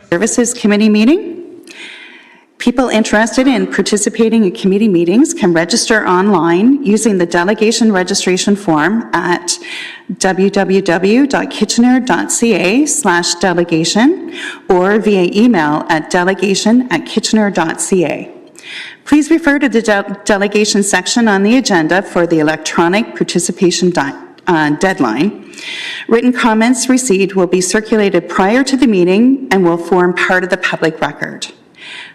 Services Committee meeting. People interested in participating in committee meetings can register online using the delegation registration form at www.kitchener.ca/delegation or via email at delegation@kitchener.ca. Please refer to the delegation section on the agenda for the electronic participation deadline. Written comments received will be circulated prior to the meeting and will form part of the public record.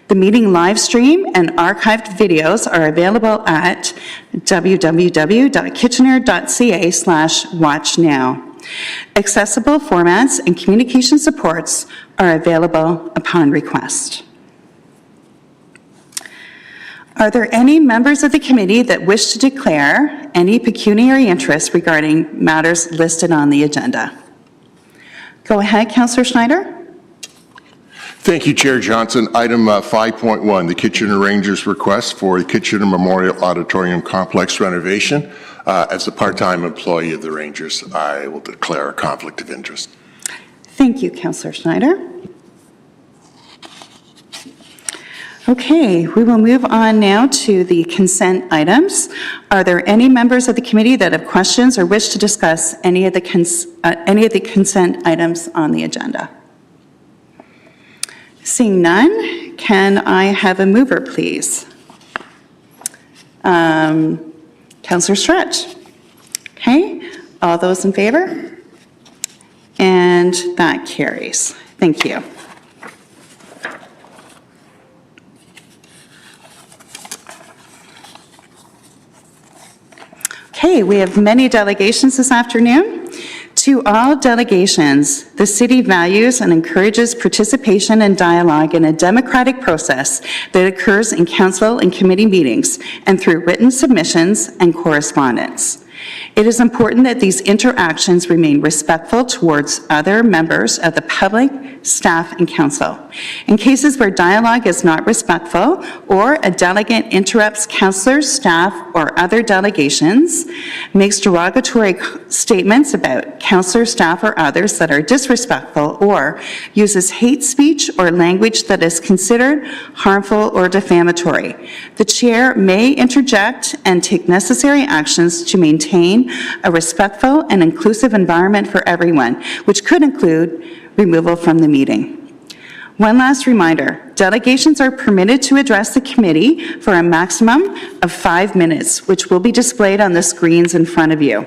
The meeting live stream and archived videos are available at www.kitchener.ca/watchnow. Accessible formats and communication supports are available upon request. Are there any members of the committee that wish to declare any pecuniary interest regarding matters listed on the agenda? Go ahead, Councillor Schneider. Thank you, Chair Johnson. Item 5.1, the Kitchener Rangers request for the Kitchener Memorial Auditorium Complex renovation. As a part-time employee of the Rangers, I will declare a conflict of interest. Thank you, Councillor Schneider. Okay, we will move on now to the consent items. Are there any members of the committee that have questions or wish to discuss any of the consent items on the agenda? Seeing none, can I have a mover, please? Councillor Stretch. Okay, all those in favor? And that carries. Thank you. Okay, we have many delegations this afternoon. To all delegations, the city values and encourages participation and dialogue in a democratic process that occurs in council and committee meetings and through written submissions and correspondence. It is important that these interactions remain respectful towards other members of the public, staff, and council. In cases where dialogue is not respectful or a delegate interrupts councillors, staff, or other delegations, makes derogatory statements about councillors, staff, or others that are disrespectful, or uses hate speech or language that is considered harmful or defamatory, the chair may interject and take necessary actions to maintain a respectful and inclusive environment for everyone, which could include removal from the meeting. One last reminder, delegations are permitted to address the committee for a maximum of 5 minutes, which will be displayed on the screens in front of you.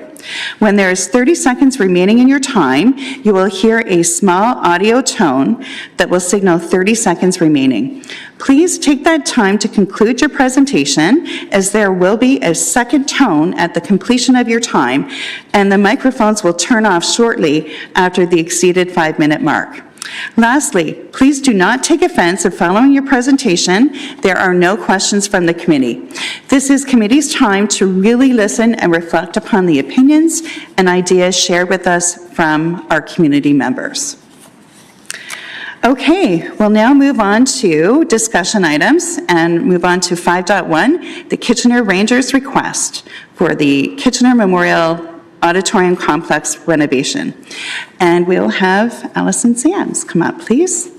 When there is 30 seconds remaining in your time, you will hear a small audio tone that will signal 30 seconds remaining. Please take that time to conclude your presentation, as there will be a second tone at the completion of your time, and the microphones will turn off shortly after the exceeded 5-minute mark. Lastly, please do not take offense if following your presentation there are no questions from the committee. This is committee's time to really listen and reflect upon the opinions and ideas shared with us from our community members. Okay, we'll now move on to discussion items and move on to 5.1, the Kitchener Rangers request for the Kitchener Memorial Auditorium Complex renovation. And we'll have Allison Sams come up, please.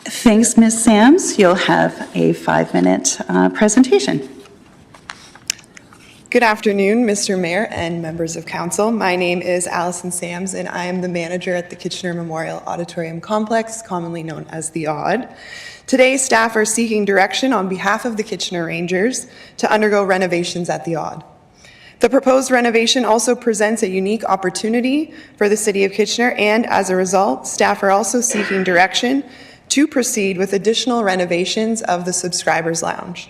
Thanks, Ms. Sams. You'll have a 5-minute presentation. Good afternoon, Mr. Mayor and members of council. My name is Allison Sams, and I am the manager at the Kitchener Memorial Auditorium Complex, commonly known as the AUD. Today, staff are seeking direction on behalf of the Kitchener Rangers to undergo renovations at the AUD. The proposed renovation also presents a unique opportunity for the City of Kitchener, and as a result, staff are also seeking direction to proceed with additional renovations of the Subscribers Lounge.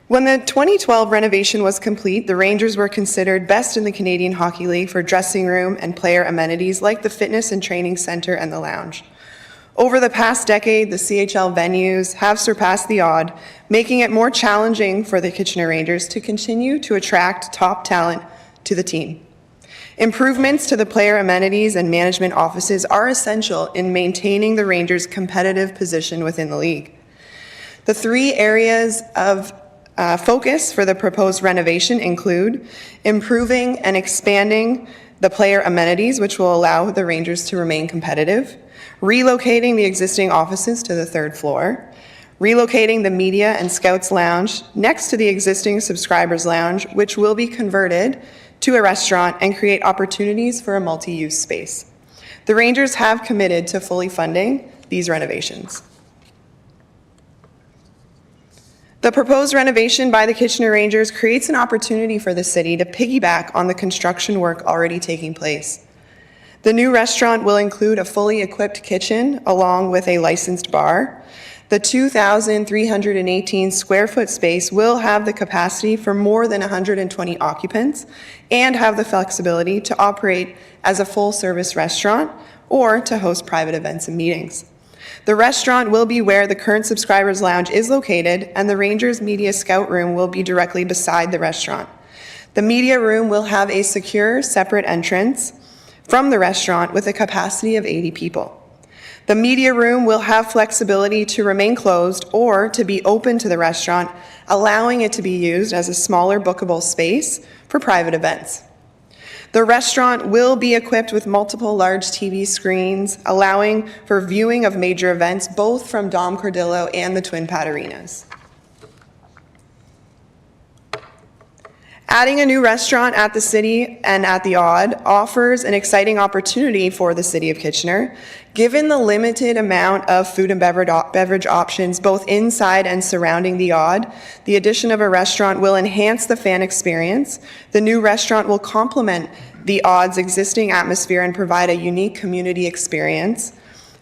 When the 2012 renovation was complete, the Rangers were considered best in the Canadian Hockey League for dressing room and player amenities like the fitness and training center and the lounge. Over the past decade, the CHL venues have surpassed the AUD, making it more challenging for the Kitchener Rangers to continue to attract top talent to the team. Improvements to the player amenities and management offices are essential in maintaining the Rangers' competitive position within the league. The three areas of focus for the proposed renovation include improving and expanding the player amenities, which will allow the Rangers to remain competitive, relocating the existing offices to the third floor, relocating the media and scouts lounge next to the existing subscribers lounge, which will be converted to a restaurant and create opportunities for a multi-use space. The Rangers have committed to fully funding these renovations. The proposed renovation by the Kitchener Rangers creates an opportunity for the city to piggyback on the construction work already taking place. The new restaurant will include a fully equipped kitchen along with a licensed bar. The 2,318 square foot space will have the capacity for more than 120 occupants and have the flexibility to operate as a full-service restaurant or to host private events and meetings. The restaurant will be where the current subscribers lounge is located, and the Rangers Media Scout room will be directly beside the restaurant. The media room will have a secure, separate entrance from the restaurant with a capacity of 80 people. The media room will have flexibility to remain closed or to be open to the restaurant, allowing it to be used as a smaller bookable space for private events. The restaurant will be equipped with multiple large TV screens, allowing for viewing of major events both from Dom Cordillo and the Twin Pad Arenas. Adding a new restaurant at the City and at the Odd offers an exciting opportunity for the City of Kitchener. Given the limited amount of food and beverage options both inside and surrounding the Odd, the addition of a restaurant will enhance the fan experience. The new restaurant will complement the Odd's existing atmosphere and provide a unique community experience.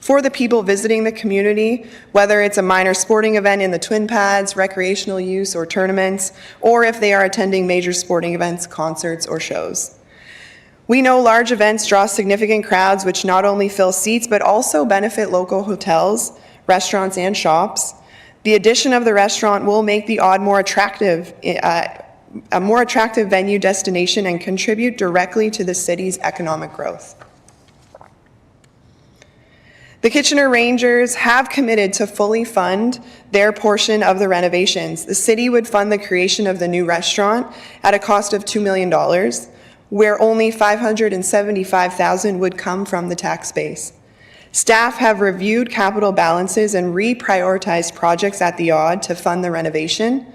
For the people visiting the community, whether it's a minor sporting event in the Twin Pads, recreational use or tournaments, or if they are attending major sporting events, concerts, or shows. We know large events draw significant crowds which not only fill seats but also benefit local hotels, restaurants, and shops. The addition of the restaurant will make the Odd a more attractive venue destination and contribute directly to the city's economic growth. The Kitchener Rangers have committed to fully fund their portion of the renovations. The city would fund the creation of the new restaurant at a cost of $2 million, where only $575,000 would come from the tax base. Staff have reviewed capital balances and reprioritized projects at the Odd to fund the renovation.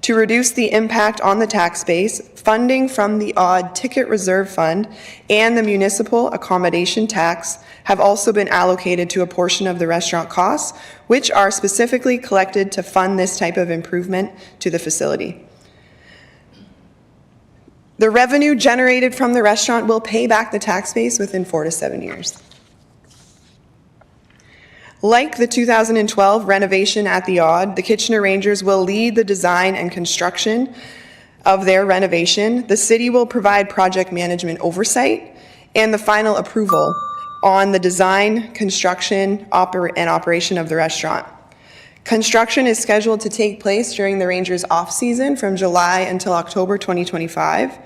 To reduce the impact on the tax base, funding from the Odd Ticket Reserve Fund and the municipal accommodation tax have also been allocated to a portion of the restaurant costs, which are specifically collected to fund this type of improvement to the facility. The revenue generated from the restaurant will pay back the tax base within 4 to 7 years. Like the 2012 renovation at the Odd, the Kitchener Rangers will lead the design and construction of their renovation. The city will provide project management oversight and the final approval on the design, construction, and operation of the restaurant. Construction is scheduled to take place during the Rangers' off-season from July until October 2025.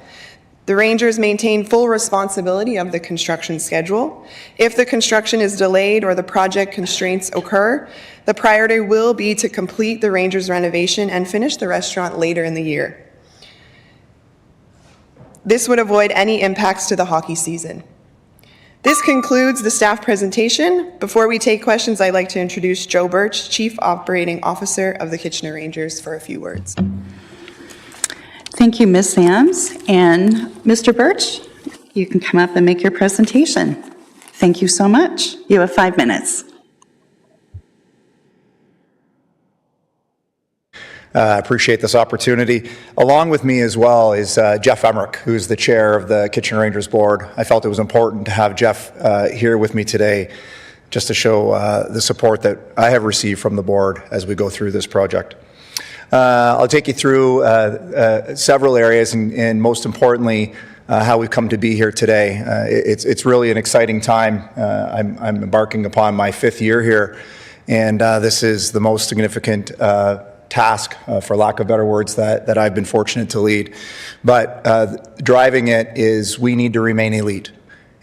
The Rangers maintain full responsibility of the construction schedule. If the construction is delayed or the project constraints occur, the priority will be to complete the Rangers renovation and finish the restaurant later in the year. This would avoid any impacts to the hockey season. This concludes the staff presentation. Before we take questions, I'd like to introduce Joe Birch, Chief Operating Officer of the Kitchener Rangers, for a few words. Thank you, Ms. Sams. And Mr. Birch, you can come up and make your presentation. Thank you so much. You have 5 minutes. I appreciate this opportunity. Along with me as well is Jeff Emmerich, who's the chair of the Kitchener Rangers Board. I felt it was important to have Jeff here with me today just to show the support that I have received from the board as we go through this project. I'll take you through several areas and most importantly, how we've come to be here today. It's really an exciting time. I'm embarking upon my 5th year here, and this is the most significant task, for lack of better words, that I've been fortunate to lead. But driving it is we need to remain elite.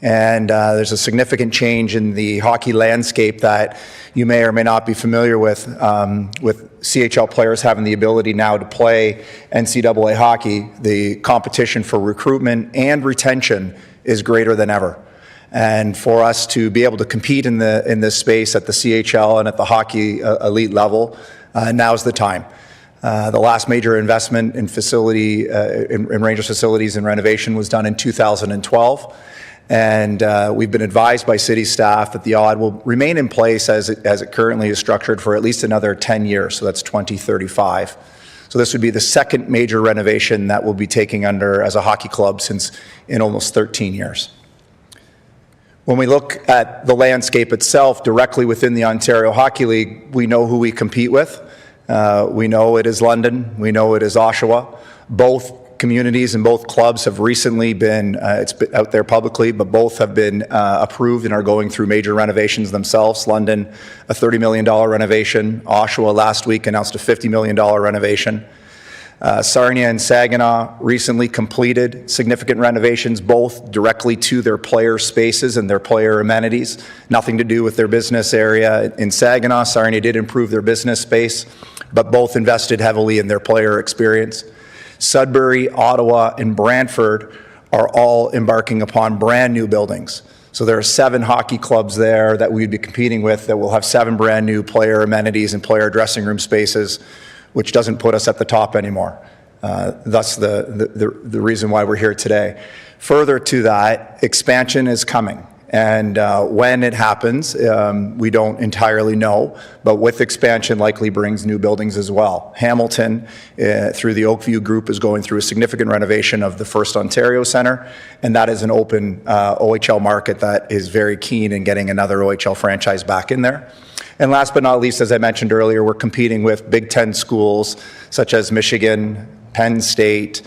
And there's a significant change in the hockey landscape that you may or may not be familiar with CHL players having the ability now to play NCAA hockey. The competition for recruitment and retention is greater than ever. And for us to be able to compete in this space at the CHL and at the hockey elite level, now's the time. The last major investment in in Rangers facilities and renovation was done in 2012. And we've been advised by city staff that the odd will remain in place as it currently is structured for at least another 10 years, so that's 2035. So this would be the second major renovation that we'll be taking under as a hockey club in almost 13 years. When we look at the landscape itself directly within the Ontario Hockey League, we know who we compete with. We know it is London. We know it is Oshawa. Both communities and both clubs have recently been, it's been out there publicly, but both have been approved and are going through major renovations themselves. London, a $30 million renovation. Oshawa last week announced a $50 million renovation. Sarnia and Saginaw recently completed significant renovations, both directly to their player spaces and their player amenities. Nothing to do with their business area. In Saginaw, Sarnia did improve their business space, but both invested heavily in their player experience. Sudbury, Ottawa, and Brantford are all embarking upon brand new buildings. So there are 7 hockey clubs there that we'd be competing with that will have 7 brand new player amenities and player dressing room spaces, which doesn't put us at the top anymore. Thus the reason why we're here today. Further to that, expansion is coming. And when it happens, we don't entirely know, but with expansion likely brings new buildings as well. Hamilton, through the Oakview Group, is going through a significant renovation of the First Ontario Centre, and that is an open OHL market that is very keen in getting another OHL franchise back in there. And last but not least, as I mentioned earlier, we're competing with Big Ten schools such as Michigan, Penn State,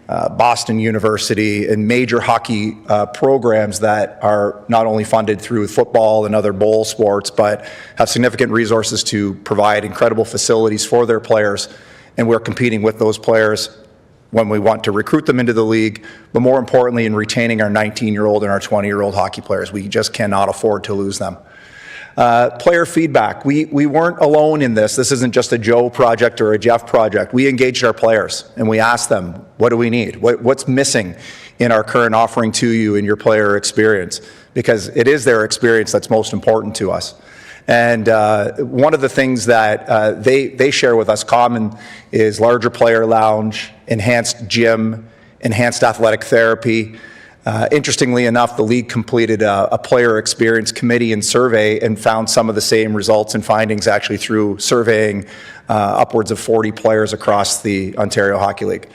Boston University, and major hockey programs that are not only funded through football and other bowl sports, but have significant resources to provide incredible facilities for their players. And we're competing with those players when we want to recruit them into the league, but more importantly, in retaining our 19-year-old and our 20-year-old hockey players. We just cannot afford to lose them. Player feedback. We weren't alone in this. This isn't just a Joe project or a Jeff project. We engaged our players and we asked them, what do we need? What's missing in our current offering to you in your player experience? Because it is their experience that's most important to us. And one of the things that they share with us common is larger player lounge, enhanced gym, enhanced athletic therapy. Interestingly enough, the league completed a player experience committee and survey and found some of the same results and findings actually through surveying upwards of 40 players across the Ontario Hockey League.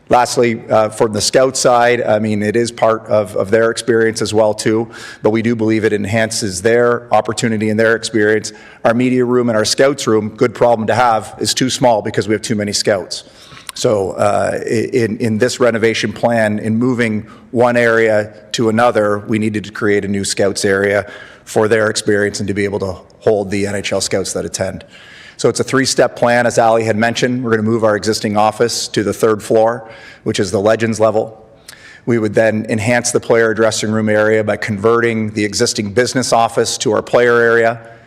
Lastly, for the scout side, I mean, it is part of their experience as well too, but we do believe it enhances their opportunity and their experience. Our media room and our scouts room, good problem to have, is too small because we have too many scouts. So in this renovation plan, in moving one area to another, we needed to create a new scouts area for their experience and to be able to hold the NHL scouts that attend. So it's a 3-step plan, as Ali had mentioned. We're going to move our existing office to the 3rd floor, which is the Legends level. We would then enhance the player dressing room area by converting the existing business office to our player area,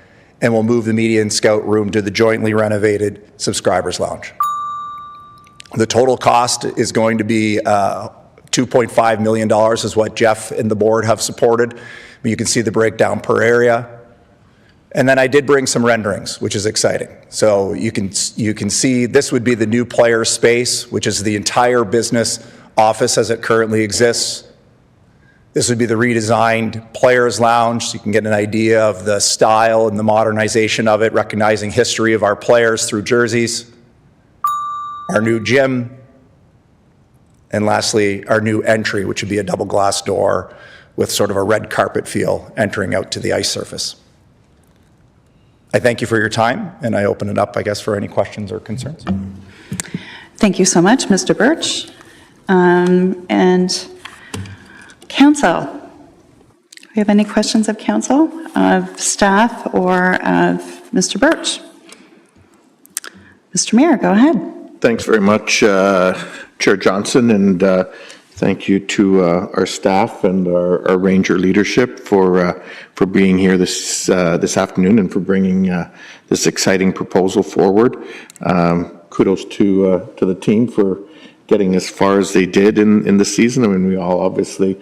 and we'll move the media and scout room to the jointly renovated subscribers lounge. The total cost is going to be $2.5 million is what Jeff and the board have supported. But you can see the breakdown per area. And then I did bring some renderings, which is exciting. So you can see this would be the new player space, which is the entire business office as it currently exists. This would be the redesigned players lounge, so you can get an idea of the style and the modernization of it, recognizing history of our players through jerseys. Our new gym, and lastly, our new entry, which would be a double glass door with sort of a red carpet feel entering out to the ice surface. I thank you for your time, and I open it up, I guess, for any questions or concerns. Thank you so much, Mr. Birch. And council, do we have any questions of council, of staff, or of Mr. Birch? Mr. Mayor, go ahead. Thanks very much, Chair Johnson, and thank you to our staff and our Ranger leadership for being here this afternoon and for bringing this exciting proposal forward. Kudos to the team for getting as far as they did in the season. I mean, we all obviously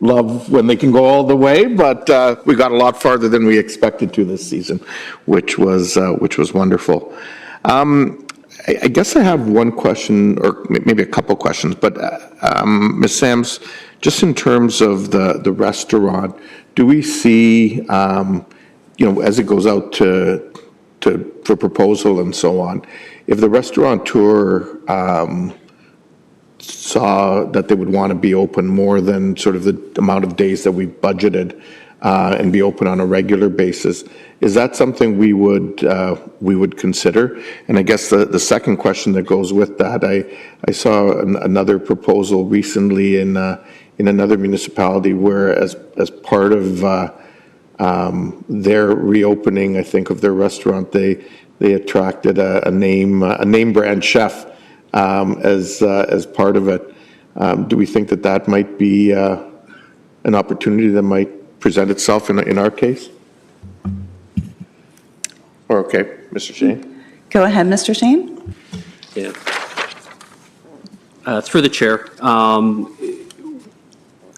love when they can go all the way, but we got a lot farther than we expected to this season, which was wonderful. I guess I have one question, or maybe a couple questions, but Ms. Sams, just in terms of the restaurant, do we see, as it goes out for proposal and so on, if the restaurateur saw that they would want to be open more than sort of the amount of days that we budgeted and be open on a regular basis, is that something we would consider? And I guess the second question that goes with that, I saw another proposal recently in another municipality where as part of their reopening, I think, of their restaurant, they attracted a name brand chef as part of it. Do we think that might be an opportunity that might present itself in our case? Or okay, Mr. Shane? Go ahead, Mr. Shane. Yeah. Through the chair,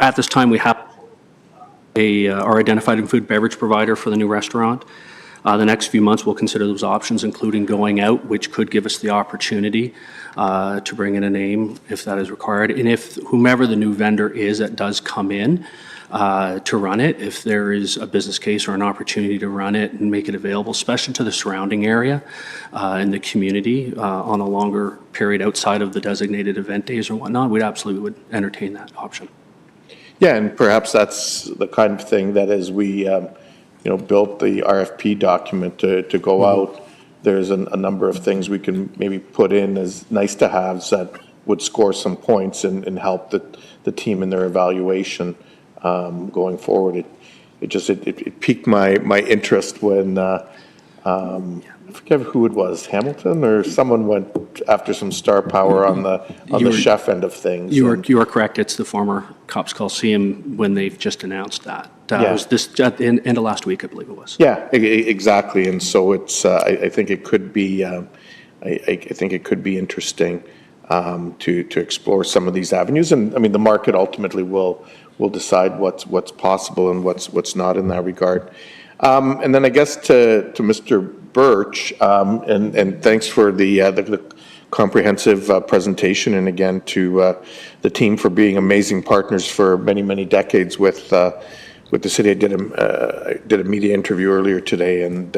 at this time we have our identified food beverage provider for the new restaurant. The next few months we'll consider those options, including going out, which could give us the opportunity to bring in a name if that is required. And if whomever the new vendor is that does come in to run it, if there is a business case or an opportunity to run it and make it available, especially to the surrounding area and the community on a longer period outside of the designated event days or whatnot, we absolutely would entertain that option. Yeah, and perhaps that's the kind of thing that as we built the RFP document to go out, there's a number of things we can maybe put in as nice to haves that would score some points and help the team in their evaluation going forward. It piqued my interest when I forget who it was, Hamilton or someone went after some star power on the chef end of things. You are correct. It's the former Cops Coliseum when they've just announced that. Yeah. Was this at the end of last week, I believe it was. Yeah, exactly. And so it's I think it could be I think it could be interesting to explore some of these avenues. And I mean, the market ultimately will decide what's possible and what's not in that regard. And then I guess to Mr. Birch, and thanks for the comprehensive presentation, and again to the team for being amazing partners for many decades with the city. I did a media interview earlier today and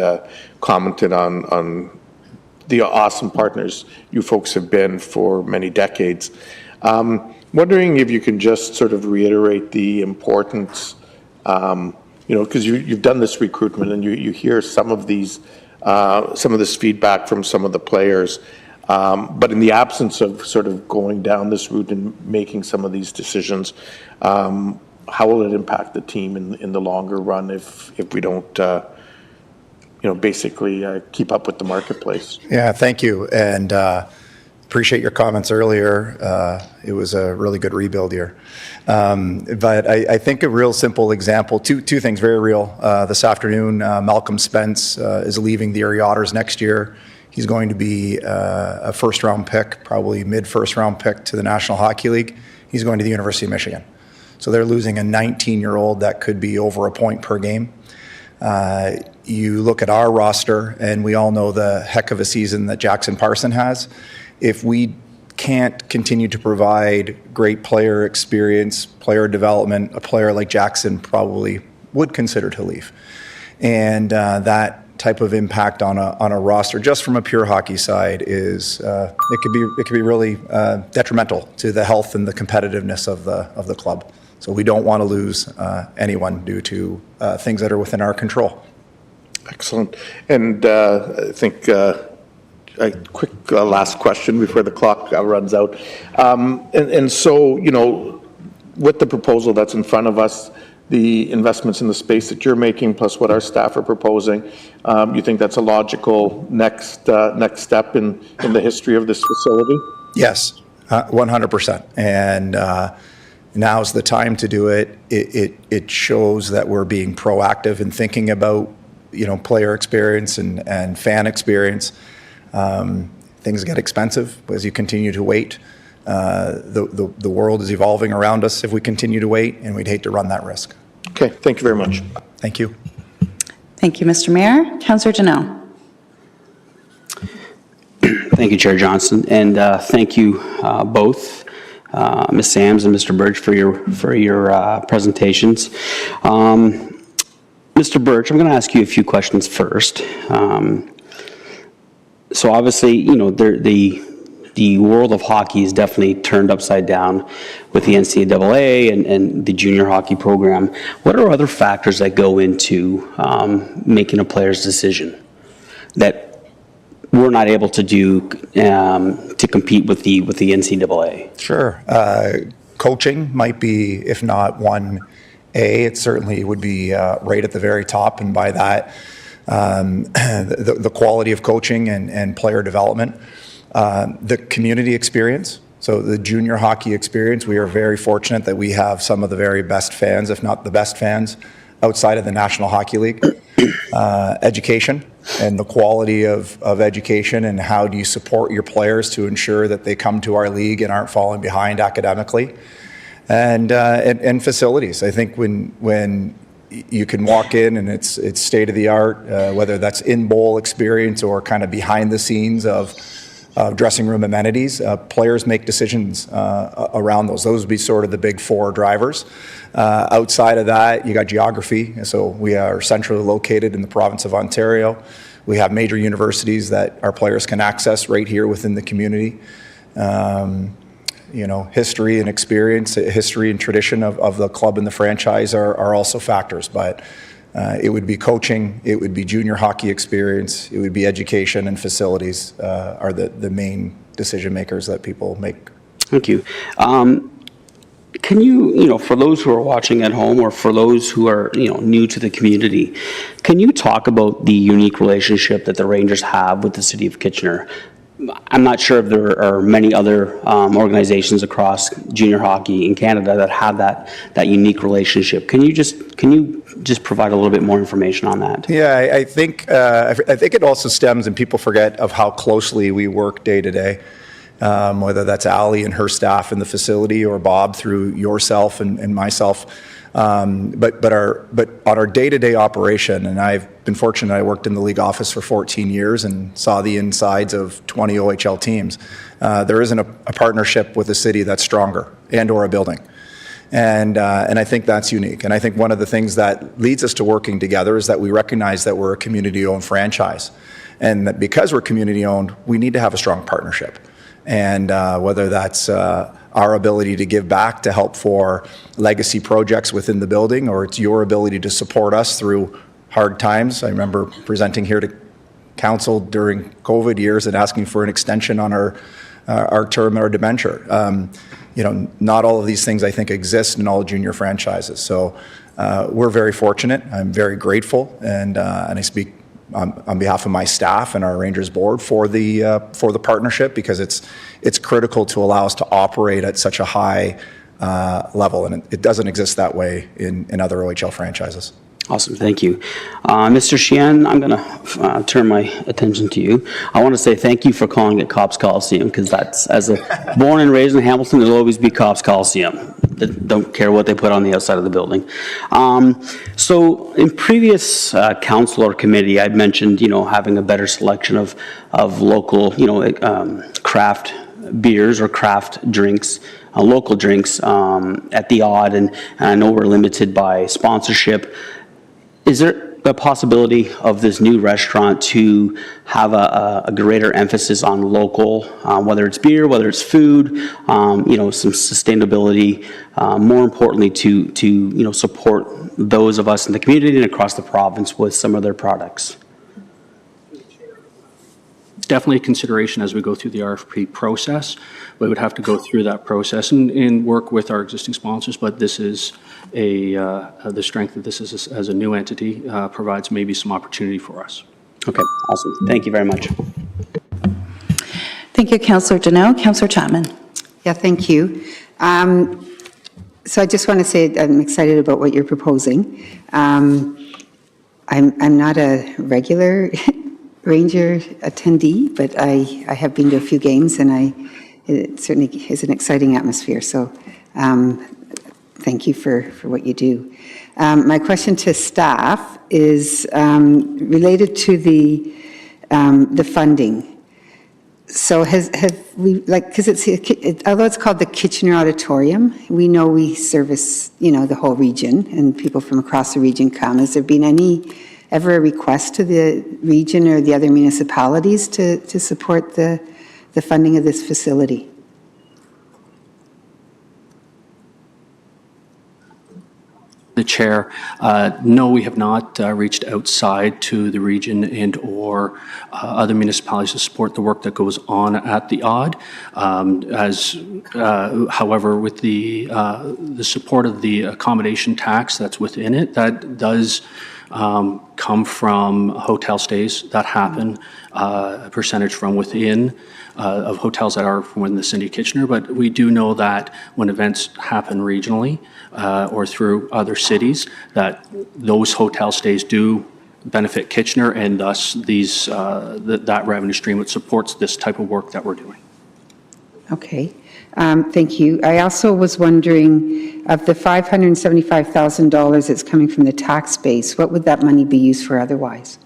commented on the awesome partners you folks have been for many decades. Wondering if you can just sort of reiterate the importance, because you've done this recruitment and you hear some of this feedback from some of the players, but in the absence of sort of going down this route and making some of these decisions, how will it impact the team in the longer run if we don't, basically keep up with the marketplace? Yeah, thank you. And appreciate your comments earlier. It was a really good rebuild year. But I think a real simple example, two things very real. This afternoon, Malcolm Spence is leaving the Erie Otters next year. He's going to be a first-round pick, probably mid-first-round pick to the National Hockey League. He's going to the University of Michigan. So they're losing a 19-year-old that could be over a point per game. You look at our roster, and we all know the heck of a season that Jackson Parson has. If we can't continue to provide great player experience, player development, a player like Jackson probably would consider to leave. And that type of impact on a roster, just from a pure hockey side, is it could be really detrimental to the health and the competitiveness of the club. So we don't want to lose anyone due to things that are within our control. Excellent. And I think a quick last question before the clock runs out. And so, with the proposal that's in front of us, the investments in the space that you're making, plus what our staff are proposing, you think that's a logical next step in the history of this facility? Yes, 100%. And now's the time to do it. It shows that we're being proactive in thinking about, player experience and fan experience. Things get expensive as you continue to wait. The world is evolving around us if we continue to wait, and we'd hate to run that risk. Okay, thank you very much. Thank you. Thank you, Mr. Mayor. Councillor Janelle. Thank you, Chair Johnson, and thank you both, Ms. Sams and Mr. Birch, for your presentations. Mr. Birch, I'm going to ask you a few questions first. So obviously, the world of hockey is definitely turned upside down with the NCAA and the junior hockey program. What are other factors that go into making a player's decision that we're not able to do to compete with the NCAA? Sure. Coaching might be, if not 1A, it certainly would be right at the very top, and by that, the quality of coaching and player development. The community experience, so the junior hockey experience, we are very fortunate that we have some of the very best fans, if not the best fans, outside of the National Hockey League. Education and the quality of education, and how do you support your players to ensure that they come to our league and aren't falling behind academically. And facilities. I think when you can walk in and it's state of the art, whether that's in bowl experience or kind of behind the scenes of dressing room amenities, players make decisions around those. Those would be sort of the big four drivers. Outside of that, you got geography. So we are centrally located in the province of Ontario. We have major universities that our players can access right here within the community. History and experience, history and tradition of the club and the franchise are also factors, but it would be coaching, it would be junior hockey experience, it would be education, and facilities are the main decision makers that people make. Thank you. Can you, for those who are watching at home, or for those who are, new to the community, can you talk about the unique relationship that the Rangers have with the City of Kitchener? I'm not sure if there are many other organizations across junior hockey in Canada that have that unique relationship. Can you just provide a little bit more information on that? Yeah, I think it also stems, and people forget, of how closely we work day to day. Whether that's Ali and her staff in the facility, or Bob through yourself and myself. But on our day-to-day operation, and I've been fortunate, I worked in the league office for 14 years and saw the insides of 20 OHL teams. There isn't a partnership with a city that's stronger, or a building. And I think that's unique. And I think one of the things that leads us to working together is that we recognize that we're a community-owned franchise. And that because we're community-owned, we need to have a strong partnership. And whether that's our ability to give back to help for legacy projects within the building, or it's your ability to support us through hard times. I remember presenting here to council during COVID years and asking for an extension on our term, our debenture. Not all of these things, I think, exist in all junior franchises. So we're very fortunate. I'm very grateful, and I speak on behalf of my staff and our Rangers board for the partnership, because it's critical to allow us to operate at such a high level, and it doesn't exist that way in other OHL franchises. Awesome, thank you. Mr. Sheehan, I'm going to turn my attention to you. I want to say thank you for calling it Cops Coliseum, because that's, as a born and raised in Hamilton, there'll always be Cops Coliseum. Don't care what they put on the outside of the building. So in previous council or committee, I'd mentioned, having a better selection of local, craft beers or craft drinks, local drinks at the Odd, and I know we're limited by sponsorship. Is there a possibility of this new restaurant to have a greater emphasis on local, whether it's beer, whether it's food, some sustainability, more importantly to support those of us in the community and across the province with some of their products? definitely a consideration as we go through the RFP process. We would have to go through that process and work with our existing sponsors, but this is the strength of this is as a new entity provides maybe some opportunity for us. Okay, awesome. Thank you very much. Thank you, Councillor Donnell. Councillor Chapman. Yeah, thank you. So I just want to say I'm excited about what you're proposing. I'm not a regular Ranger attendee, but I have been to a few games, and it certainly is an exciting atmosphere. So thank you for what you do. My question to staff is related to the funding. So have we, because although it's called the Kitchener Auditorium, we know we service, the whole region, and people from across the region come. Has there been ever a request to the region or the other municipalities to support the funding of this facility? The chair, no, we have not reached outside to the region and or other municipalities to support the work that goes on at the Odd. However, with the support of the accommodation tax that's within it, that does come from hotel stays that happen, a percentage from within of hotels that are within the city of Kitchener, but we do know that when events happen regionally or through other cities, that those hotel stays do benefit Kitchener, and thus that revenue stream that supports this type of work that we're doing. Okay, thank you. I also was wondering, of the $575,000 that's coming from the tax base, what would that money be used for otherwise?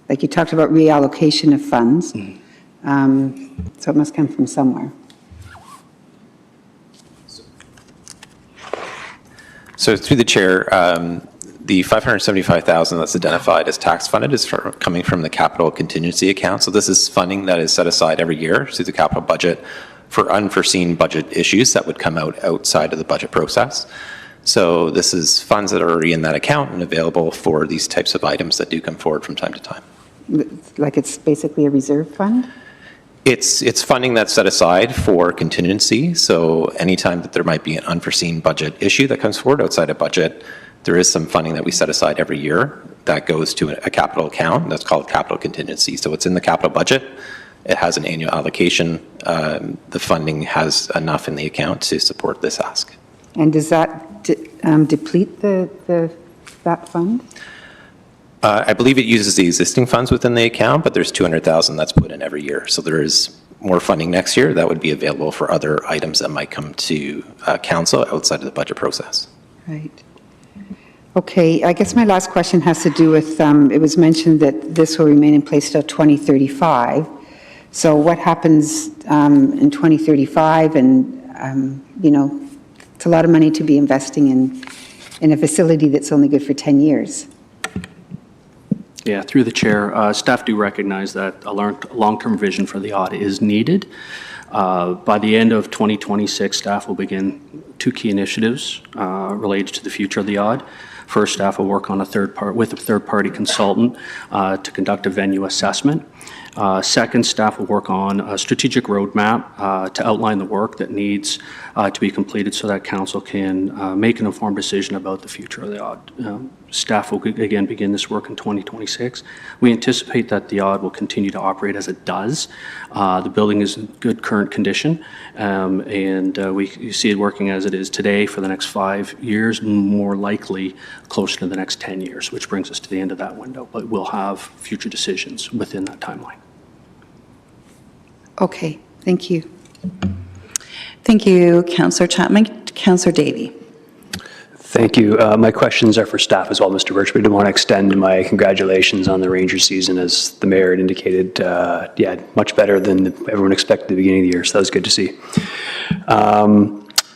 Like you talked about reallocation of funds, so it must come from somewhere. So through the chair, the $575,000 that's identified as tax funded is coming from the capital contingency account. So this is funding that is set aside every year through the capital budget for unforeseen budget issues that would come outside of the budget process. So this is funds that are already in that account and available for these types of items that do come forward from time to time. Like it's basically a reserve fund? It's funding that's set aside for contingency. So anytime that there might be an unforeseen budget issue that comes forward outside of budget, there is some funding that we set aside every year that goes to a capital account that's called capital contingency. So it's in the capital budget. It has an annual allocation. The funding has enough in the account to support this ask. And does that deplete that fund? I believe it uses the existing funds within the account, but there's $200,000 that's put in every year. So there is more funding next year that would be available for other items that might come to council outside of the budget process. Right. Okay, I guess my last question has to do with, it was mentioned that this will remain in place till 2035. So what happens in 2035? And, it's a lot of money to be investing in a facility that's only good for 10 years. Yeah, through the chair, staff do recognize that a long-term vision for the Odd is needed. By the end of 2026, staff will begin 2 key initiatives related to the future of the Odd. First, staff will work on with a third-party consultant to conduct a venue assessment. Second, staff will work on a strategic roadmap to outline the work that needs to be completed so that council can make an informed decision about the future of the Odd. Staff will again begin this work in 2026. We anticipate that the Odd will continue to operate as it does. The building is in good current condition, and we see it working as it is today for the next 5 years, more likely closer to the next 10 years, which brings us to the end of that window. But we'll have future decisions within that timeline. Okay, thank you. Thank you, Councillor Chapman. Councillor Davey. Thank you. My questions are for staff as well, Mr. Birch. But I want to extend my congratulations on the Ranger season. As the mayor had indicated, much better than everyone expected at the beginning of the year, so that was good to see.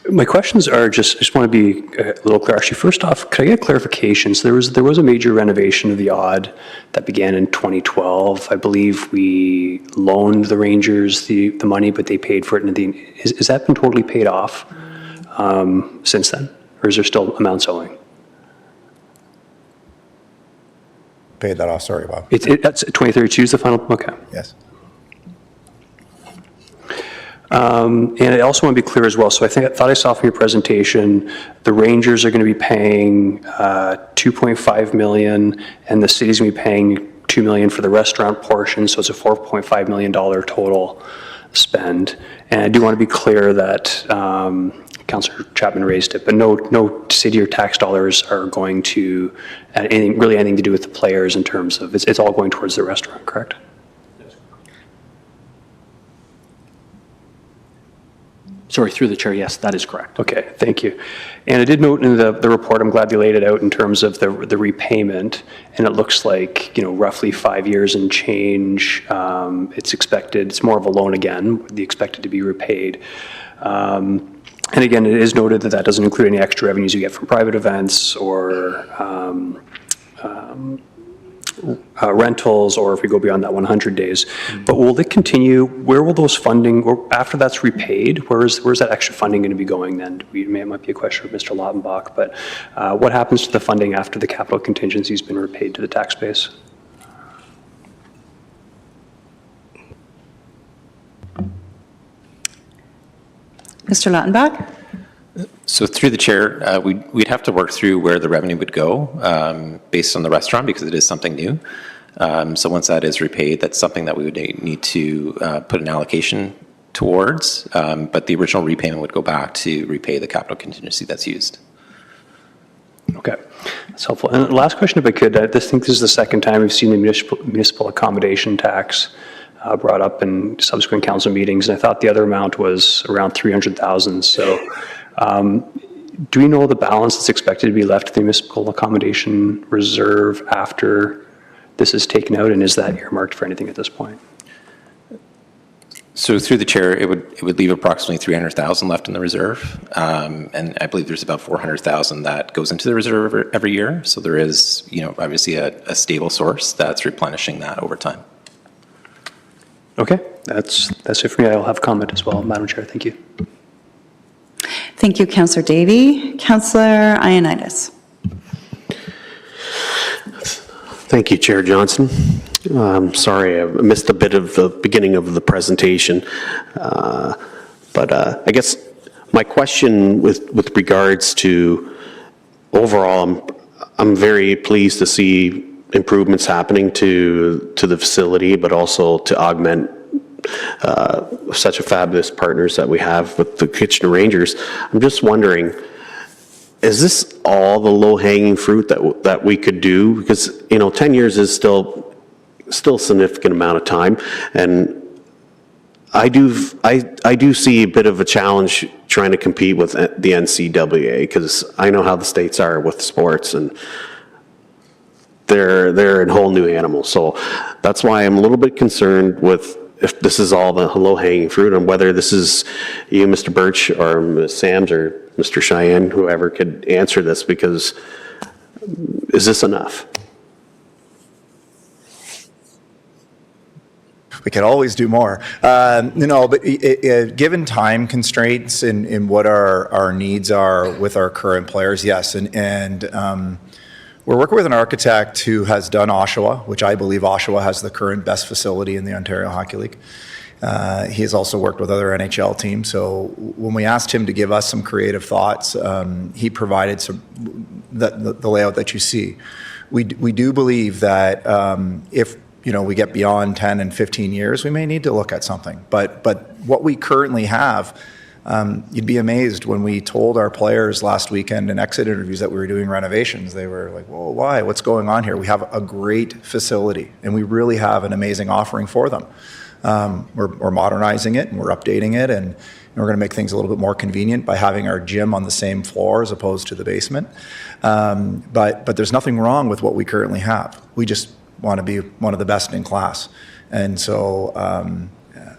My questions are just want to be a little clear. Actually, first off, could I get clarification? So there was a major renovation of the Odd that began in 2012. I believe we loaned the Rangers the money, but they paid for it. Has that been totally paid off since then? Or is there still amounts owing? paid that off. Sorry, Bob. That's 2032 is the final, okay. Yes. And I also want to be clear as well, so I thought I saw from your presentation, the Rangers are going to be paying 2.5 million, and the city's going to be paying 2 million for the restaurant portion, so it's a $4.5 million total spend. And I do want to be clear that Councillor Chapman raised it, but no city or tax dollars are going to really anything to do with the players in terms of, it's all going towards the restaurant, correct? Sorry, through the chair, yes, that is correct. Okay, thank you. And I did note in the report, I'm glad you laid it out in terms of the repayment, and it looks like, roughly 5 years and change. It's expected, it's more of a loan again, expected to be repaid. And again, it is noted that doesn't include any extra revenues you get from private events or rentals, or if we go beyond that 100 days. But will it continue? Where will those funding, or after that's repaid, where's that extra funding going to be going then? It might be a question of Mr. Lautenbach, but what happens to the funding after the capital contingency has been repaid to the tax base? Mr. Lautenbach? So through the chair, we'd have to work through where the revenue would go based on the restaurant, because it is something new. So once that is repaid, that's something that we would need to put an allocation towards, but the original repayment would go back to repay the capital contingency that's used. Okay, that's helpful. And last question, if I could, I think this is the second time we've seen the municipal accommodation tax brought up in subsequent council meetings, and I thought the other amount was around 300,000. So do we know the balance that's expected to be left to the municipal accommodation reserve after this is taken out, and is that earmarked for anything at this point? So through the chair, it would leave approximately 300,000 left in the reserve, and I believe there's about 400,000 that goes into the reserve every year. So there is, obviously a stable source that's replenishing that over time. Okay, that's it for me. I'll have comment as well, Madam Chair. Thank you. Thank you, Councillor Davey. Councillor Ioannidis. Thank you, Chair Johnson. Sorry, I missed a bit of the beginning of the presentation. But I guess my question with regards to overall, I'm very pleased to see improvements happening to the facility, but also to augment such a fabulous partners that we have with the Kitchener Rangers. I'm just wondering, is this all the low-hanging fruit that we could do? Because 10 years is still a significant amount of time, and I do see a bit of a challenge trying to compete with the NCAA, because I know how the states are with sports, and they're a whole new animal. So that's why I'm a little bit concerned with if this is all the low-hanging fruit, and whether this is you, Mr. Birch, or Ms. Sams, or Mr. Cheyenne, whoever could answer this, because is this enough? We can always do more. But given time constraints in what our needs are with our current players, yes. And we're working with an architect who has done Oshawa, which I believe Oshawa has the current best facility in the Ontario Hockey League. He has also worked with other NHL teams. So when we asked him to give us some creative thoughts, he provided the layout that you see. We do believe that if we get beyond 10 and 15 years, we may need to look at something. But what we currently have, you'd be amazed when we told our players last weekend in exit interviews that we were doing renovations. They were like, well, why? What's going on here? We have a great facility, and we really have an amazing offering for them. We're modernizing it, and we're updating it, and we're going to make things a little bit more convenient by having our gym on the same floor as opposed to the basement. But there's nothing wrong with what we currently have. We just want to be one of the best in class. And so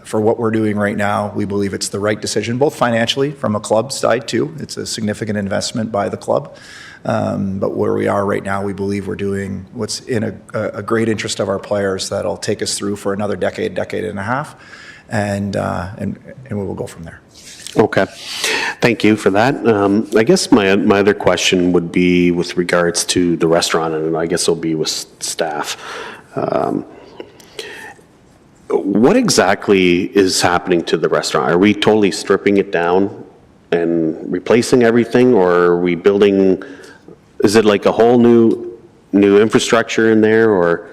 for what we're doing right now, we believe it's the right decision, both financially from a club side too. It's a significant investment by the club. But where we are right now, we believe we're doing what's in a great interest of our players that'll take us through for another decade and a half. And we will go from there. Okay. Thank you for that. I guess my other question would be with regards to the restaurant, and I guess it'll be with staff. What exactly is happening to the restaurant? Are we totally stripping it down and replacing everything, or are we building, is it like a whole new infrastructure in there, or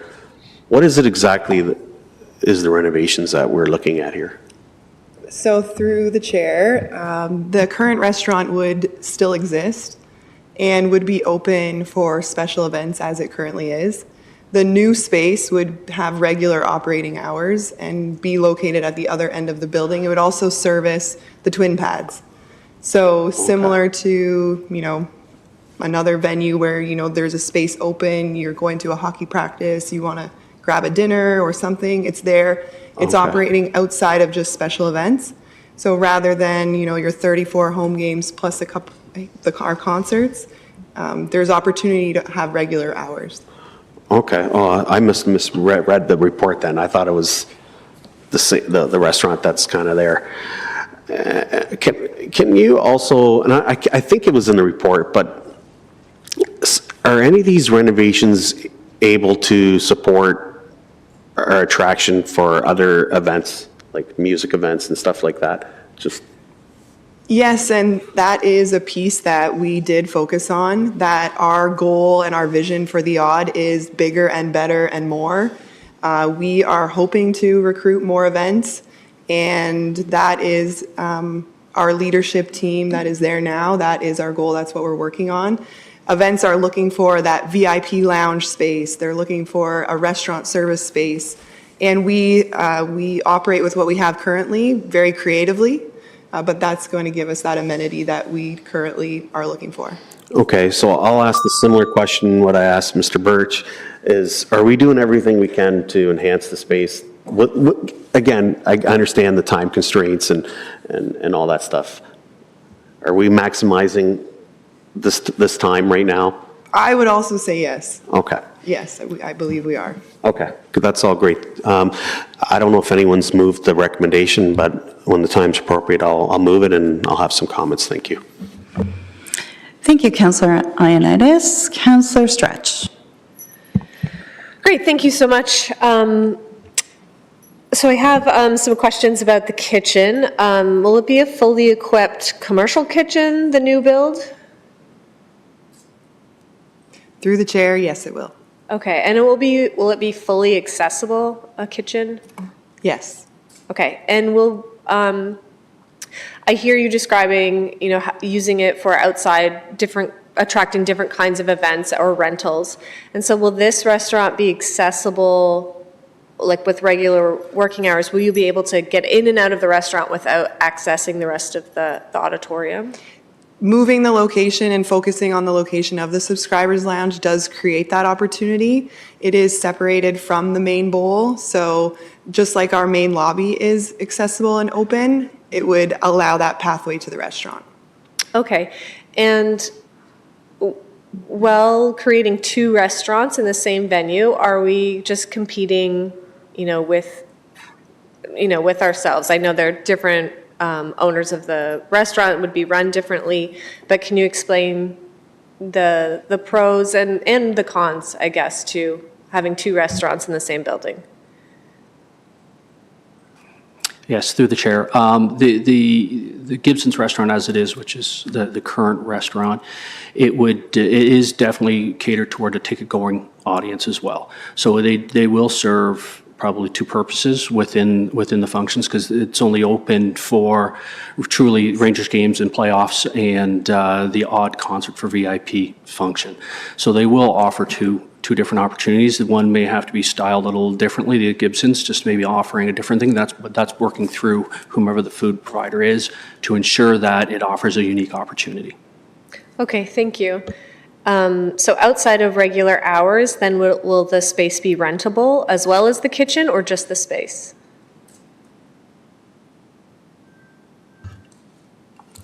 what is it exactly that is the renovations that we're looking at here? So through the chair, the current restaurant would still exist and would be open for special events as it currently is. The new space would have regular operating hours and be located at the other end of the building. It would also service the Twin Pads. So similar to, another venue where, there's a space open, you're going to a hockey practice, you want to grab a dinner or something, it's there. It's Okay. operating outside of just special events. So rather than, your 34 home games plus our concerts, there's opportunity to have regular hours. Okay, oh, I must have misread the report then. I thought it was the restaurant that's kind of there. Can you also, and I think it was in the report, but are any of these renovations able to support our attraction for other events, like music events and stuff like that? Yes, and that is a piece that we did focus on, that our goal and our vision for the Odd is bigger and better and more. We are hoping to recruit more events, and that is our leadership team that is there now. That is our goal. That's what we're working on. Events are looking for that VIP lounge space. They're looking for a restaurant service space. And we operate with what we have currently very creatively. But that's going to give us that amenity that we currently are looking for. Okay, so I'll ask the similar question what I asked Mr. Birch, is are we doing everything we can to enhance the space? Again, I understand the time constraints and all that stuff. Are we maximizing this time right now? I would also say yes. Okay. Yes, I believe we are. Okay, that's all great. I don't know if anyone's moved the recommendation, but when the time's appropriate, I'll move it and I'll have some comments. Thank you. Thank you, Councillor Ioannidis. Councillor Stretch. Great, thank you so much. So I have some questions about the kitchen. Will it be a fully equipped commercial kitchen, the new build? Through the chair, yes, it will. Okay, and will it be fully accessible, a kitchen? Yes. Okay, and will, I hear you describing, using it for outside attracting different kinds of events or rentals. And so will this restaurant be accessible, like with regular working hours? Will you be able to get in and out of the restaurant without accessing the rest of the auditorium? Moving the location and focusing on the location of the subscribers lounge does create that opportunity. It is separated from the main bowl, so just like our main lobby is accessible and open, it would allow that pathway to the restaurant. Okay, and while creating two restaurants in the same venue, are we just competing, with ourselves? I know they're different. Owners of the restaurant would be run differently, but can you explain the pros and the cons, I guess, to having two restaurants in the same building? Yes, through the chair. The Gibson's restaurant as it is, which is the current restaurant, it is definitely catered toward a ticket-going audience as well. So they will serve probably two purposes within the functions, because it's only open for truly Rangers games and playoffs and the odd concert for VIP function. So they will offer two different opportunities. The one may have to be styled a little differently. The Gibson's just maybe offering a different thing. That's working through whomever the food provider is to ensure that it offers a unique opportunity. Okay, thank you. So outside of regular hours, then will the space be rentable as well as the kitchen, or just the space?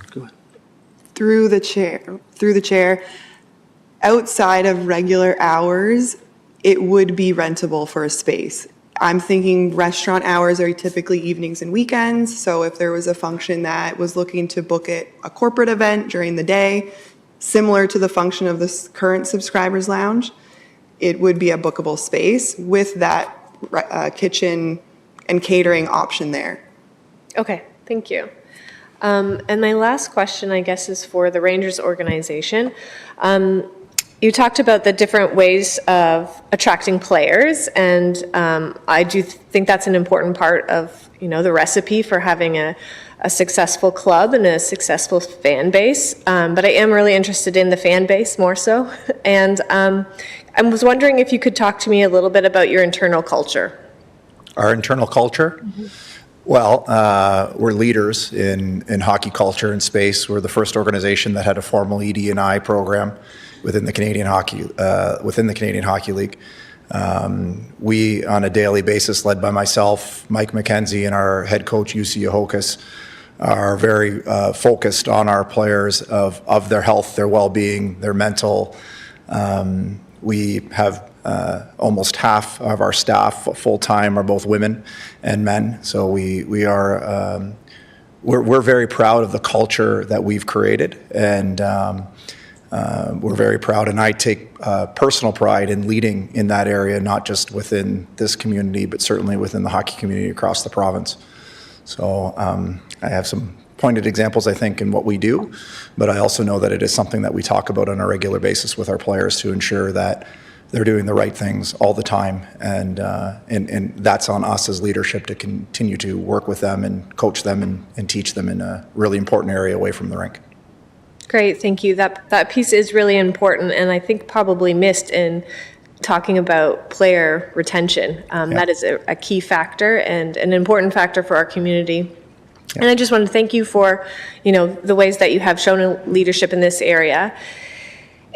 Go ahead. Through the chair, outside of regular hours, it would be rentable for a space. I'm thinking restaurant hours are typically evenings and weekends, so if there was a function that was looking to book it a corporate event during the day, similar to the function of this current subscribers lounge, it would be a bookable space with that kitchen and catering option there. Okay, thank you. And my last question, I guess, is for the Rangers organization. You talked about the different ways of attracting players, and I do think that's an important part of, the recipe for having a successful club and a successful fan base. But I am really interested in the fan base more so. And I was wondering if you could talk to me a little bit about your internal culture. Our internal culture? Well, we're leaders in hockey culture and space. We're the first organization that had a formal ED&I program within the Canadian Hockey League. We, on a daily basis, led by myself, Mike McKenzie, and our head coach, Jussi Ahokas, are very focused on our players of their health, their well-being, their mental. We have almost half of our staff full-time are both women and men. So we are we're very proud of the culture that we've created, and we're very proud. And I take personal pride in leading in that area, not just within this community, but certainly within the hockey community across the province. So I have some pointed examples, I think, in what we do, but I also know that it is something that we talk about on a regular basis with our players to ensure that they're doing the right things all the time, and that's on us as leadership to continue to work with them and coach them and teach them in a really important area away from the rink. Great, thank you. That piece is really important, and I think probably missed in talking about player retention. That is a key factor and an important factor for our community. And I just want to thank you for, the ways that you have shown leadership in this area.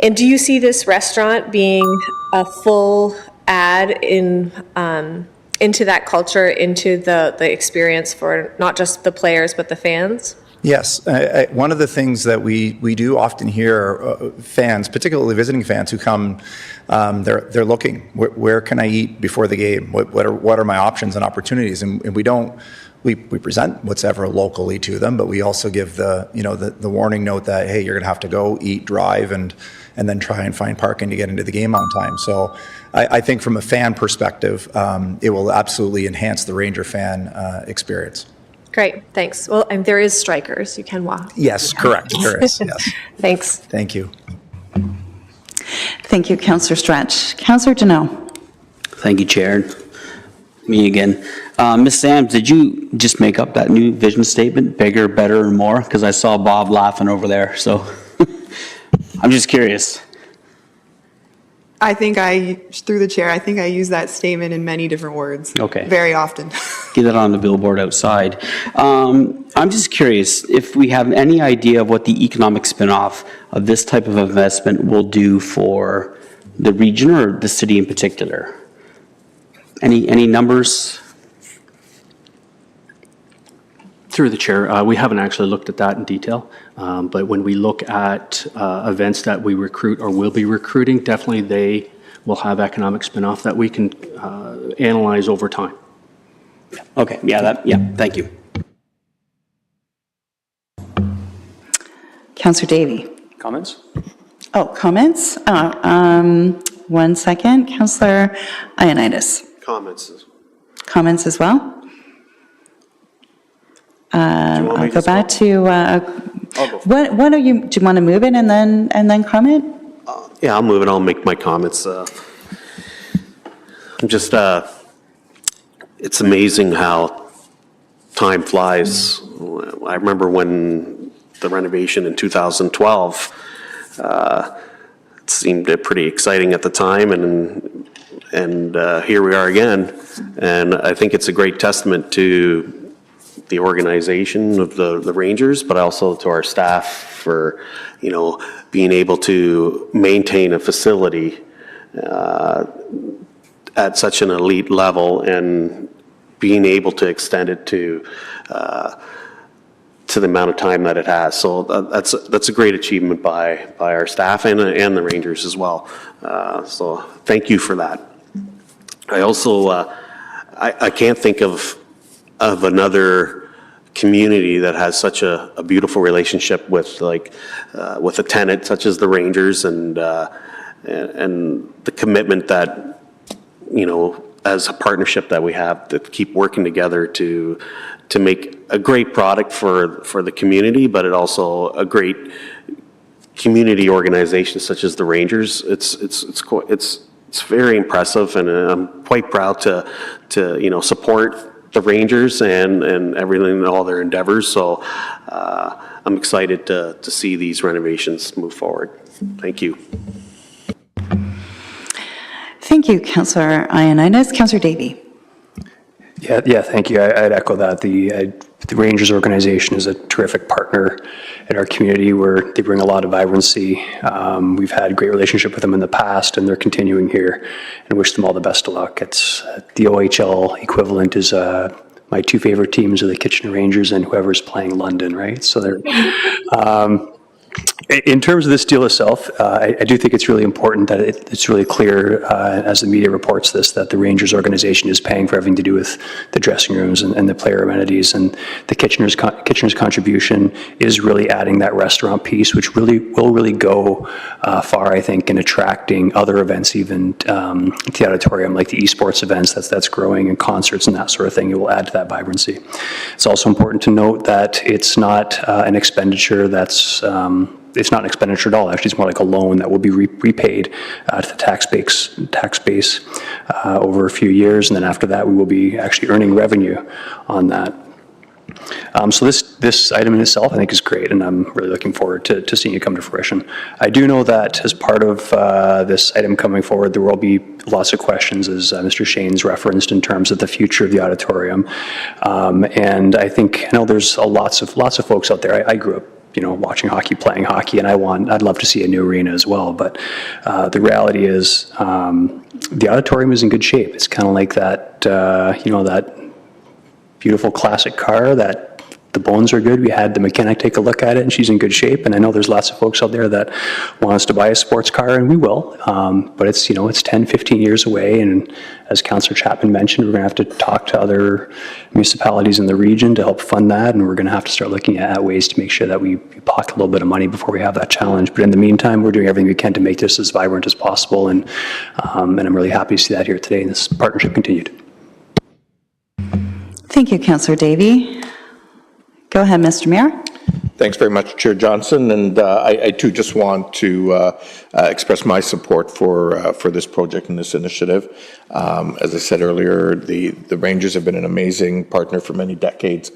And do you see this restaurant being a full add into that culture, into the experience for not just the players, but the fans? Yes. One of the things that we do often hear fans, particularly visiting fans who come, they're looking, where can I eat before the game? What are my options and opportunities? And we present what's ever locally to them, but we also give the warning note that, hey, you're going to have to go eat, drive, and then try and find parking to get into the game on time. So I think from a fan perspective, it will absolutely enhance the Ranger fan experience. Great, thanks. Well, and there is strikers. You can walk. Yes, correct. There is, yes. Thanks. Thank you. Thank you, Councillor Stretch. Councillor Deneau. Thank you, Chair. Me again. Ms. Sams, did you just make up that new vision statement, bigger, better, and more? Because I saw Bob laughing over there, so I'm just curious. I think through the chair, I think I use that statement in many different words. Okay. Very often. Get that on the billboard outside. I'm just curious if we have any idea of what the economic spin-off of this type of investment will do for the region or the city in particular. Any numbers? Through the chair, we haven't actually looked at that in detail, but when we look at events that we recruit or will be recruiting, definitely they will have economic spin-off that we can analyze over time. Okay, thank you. Councillor Davey. Comments? Oh, comments? 1 second. Councillor Ioannidis. Comments. Comments as well? I'll go back to, what are you, do you want to move it and then comment? Yeah, I'll move it. I'll make my comments. I'm just, it's amazing how time flies. I remember when the renovation in 2012, it seemed pretty exciting at the time, and here we are again. And I think it's a great testament to the organization of the Rangers, but also to our staff for, being able to maintain a facility at such an elite level and being able to extend it to the amount of time that it has. So that's a great achievement by our staff and the Rangers as well. So thank you for that. I also I can't think of another community that has such a beautiful relationship with with a tenant such as the Rangers, and the commitment that, as a partnership that we have to keep working together to make a great product for the community, but it also a great community organization such as the Rangers. It's very impressive, and I'm quite proud to support the Rangers and everything, all their endeavors. So I'm excited to see these renovations move forward. Thank you. Thank you, Councillor Ioannidis. Councillor Davey. Yeah, thank you. I'd echo that. The Rangers organization is a terrific partner in our community where they bring a lot of vibrancy. We've had a great relationship with them in the past, and they're continuing here, and wish them all the best of luck. It's the OHL equivalent is my two favorite teams are the Kitchener Rangers and whoever's playing London, right? So they're in terms of this deal itself, I do think it's really important that it's really clear, as the media reports this, that the Rangers organization is paying for everything to do with the dressing rooms and the player amenities, and the Kitchener's contribution is really adding that restaurant piece, which will really go far, I think, in attracting other events, even to the auditorium, like the esports events that's growing, and concerts and that sort of thing. It will add to that vibrancy. It's also important to note that it's not an expenditure that's it's not an expenditure at all. Actually, it's more like a loan that will be repaid to the tax base over a few years, and then after that, we will be actually earning revenue on that. So this item in itself, I think, is great, and I'm really looking forward to seeing it come to fruition. I do know that as part of this item coming forward, there will be lots of questions, as Mr. Shane's referenced, in terms of the future of the auditorium. And I know there's lots of folks out there. I grew up, watching hockey, playing hockey, and I'd love to see a new arena as well. But the reality is, the auditorium is in good shape. It's kind of like that, that beautiful classic car that the bones are good. We had the mechanic take a look at it, and she's in good shape. And I know there's lots of folks out there that want us to buy a sports car, and we will. But it's, it's 10, 15 years away. And as Councillor Chapman mentioned, we're going to have to talk to other municipalities in the region to help fund that. And we're going to have to start looking at ways to make sure that we pocket a little bit of money before we have that challenge. But in the meantime, we're doing everything we can to make this as vibrant as possible. And I'm really happy to see that here today, and this partnership continued. Thank you, Councillor Davey. Go ahead, Mr. Mayor. Thanks very much, Chair Johnson, and I too just want to express my support for this project and this initiative. As I said earlier, the Rangers have been an amazing partner for many decades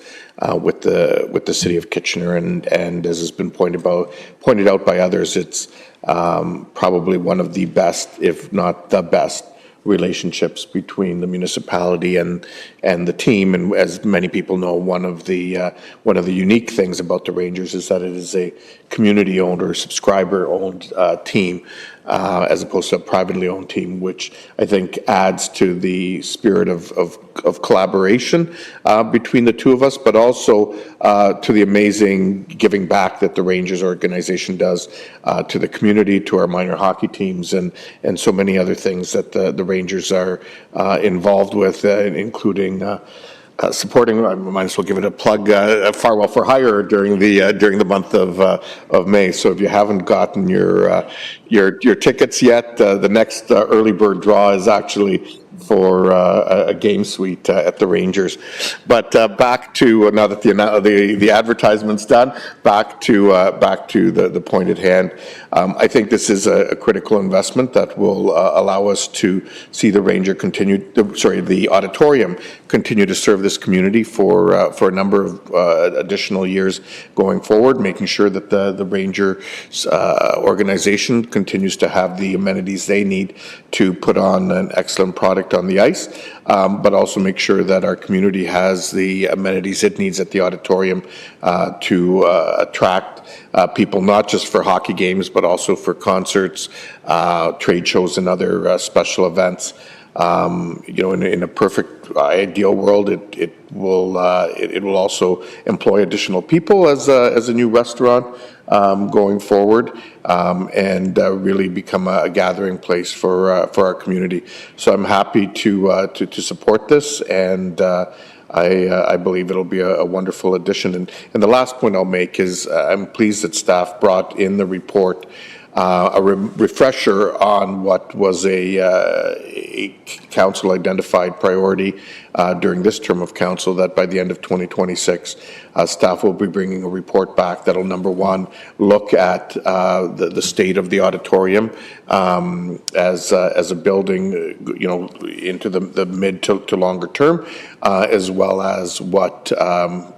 with the City of Kitchener, and as has been pointed out by others, it's probably one of the best, if not the best, relationships between the municipality and the team. And as many people know, one of the unique things about the Rangers is that it is a community-owned or subscriber-owned team, as opposed to a privately owned team, which I think adds to the spirit of collaboration between the two of us, but also to the amazing giving back that the Rangers organization does to the community, to our minor hockey teams, and so many other things that the Rangers are involved with, including supporting. I might as well give it a plug. Farwell for Hire during the month of May. So if you haven't gotten your tickets yet, the next early bird draw is actually for a game suite at the Rangers. But back to, now that the advertisement's done, back to the point at hand. I think this is a critical investment that will allow us to see the auditorium continue to serve this community for a number of additional years going forward, making sure that the Ranger organization continues to have the amenities they need to put on an excellent product on the ice, but also make sure that our community has the amenities it needs at the auditorium to attract people, not just for hockey games, but also for concerts, trade shows, and other special events. In a perfect ideal world, it will also employ additional people as a new restaurant going forward, and really become a gathering place for our community. So I'm happy to support this, and I believe it'll be a wonderful addition. And the last point I'll make is I'm pleased that staff brought in the report a refresher on what was a council identified priority during this term of council, that by the end of 2026, staff will be bringing a report back that'll, number one, look at the state of the auditorium as a building, into the mid to longer term, as well as what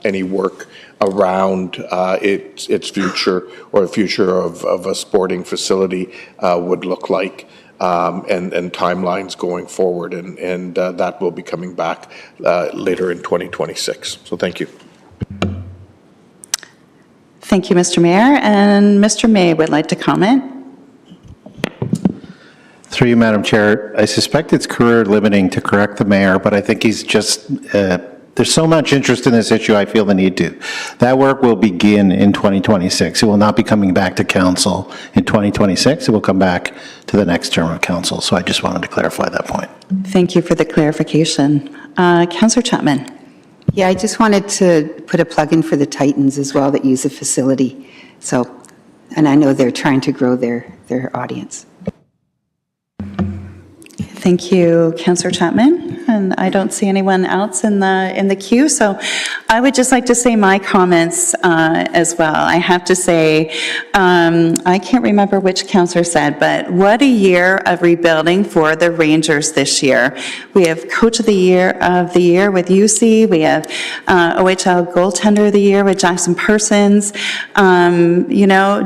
any work around its future, or the future of a sporting facility would look like, and timelines going forward, and that will be coming back later in 2026. So thank you. Thank you, Mr. Mayor. And Mr. May would like to comment. Through you, Madam Chair, I suspect it's career limiting to correct the mayor, but I think he's just, there's so much interest in this issue, I feel the need to. That work will begin in 2026. It will not be coming back to council in 2026. It will come back to the next term of council. So I just wanted to clarify that point. Thank you for the clarification. Councillor Chapman. Yeah, I just wanted to put a plug in for the Titans as well that use the facility. So, and I know they're trying to grow their audience. Thank you, Councillor Chapman. And I don't see anyone else in the queue, so I would just like to say my comments as well. I have to say, I can't remember which councillor said, but what a year of rebuilding for the Rangers this year. We have Coach of the Year with UC. We have OHL Goaltender of the Year with Jackson Parsons.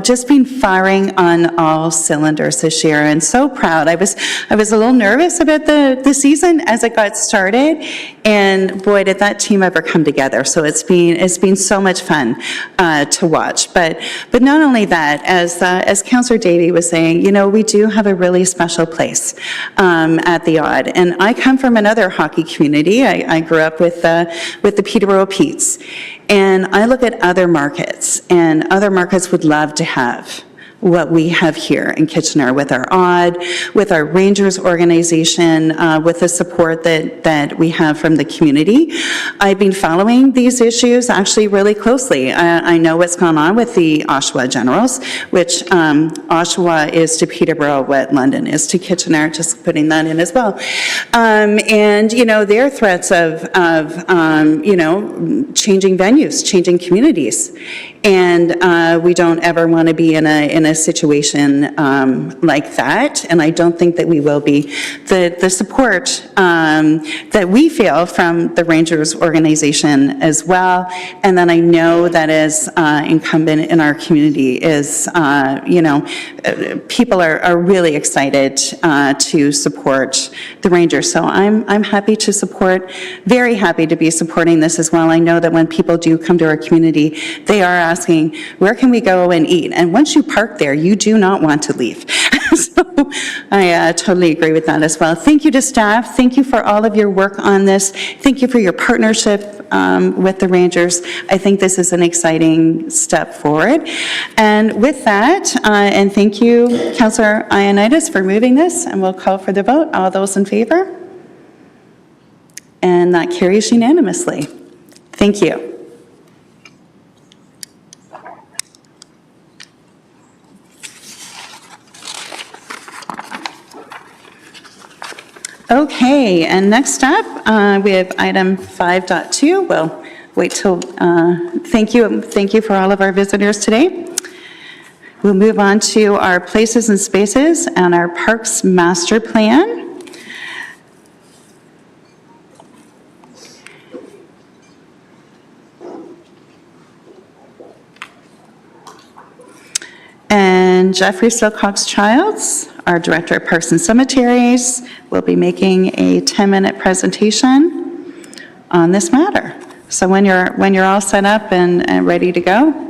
Just been firing on all cylinders this year, and so proud. I was a little nervous about the season as it got started, and boy, did that team ever come together. So it's been so much fun to watch. But not only that, as Councillor Davey was saying, we do have a really special place at the Odd, and I come from another hockey community. I grew up with the Peterborough Petes, and I look at other markets, and other markets would love to have what we have here in Kitchener with our Odd, with our Rangers organization, with the support that we have from the community. I've been following these issues actually really closely. I know what's going on with the Oshawa Generals, which Oshawa is to Peterborough what London is to Kitchener, just putting that in as well. And, their threats of changing venues, changing communities. And we don't ever want to be in a situation like that, and I don't think that we will be. The support that we feel from the Rangers organization as well, and then I know that as incumbent in our community is, people are really excited to support the Rangers. So I'm happy to support, very happy to be supporting this as well. I know that when people do come to our community, they are asking, where can we go and eat? And once you park there, you do not want to leave. So I totally agree with that as well. Thank you to staff. Thank you for all of your work on this. Thank you for your partnership with the Rangers. I think this is an exciting step forward. And with that, and thank you, Councillor Ioannidis, for moving this, and we'll call for the vote. All those in favor? And that carries unanimously. Thank you. Okay, and next up, we have item 5.2. We'll wait till, thank you for all of our visitors today. We'll move on to our places and spaces and our parks master plan. And Jeffrey Silcox-Childs, our Director of Parks and Cemeteries, will be making a 10-minute presentation on this matter. So when you're all set up and ready to go.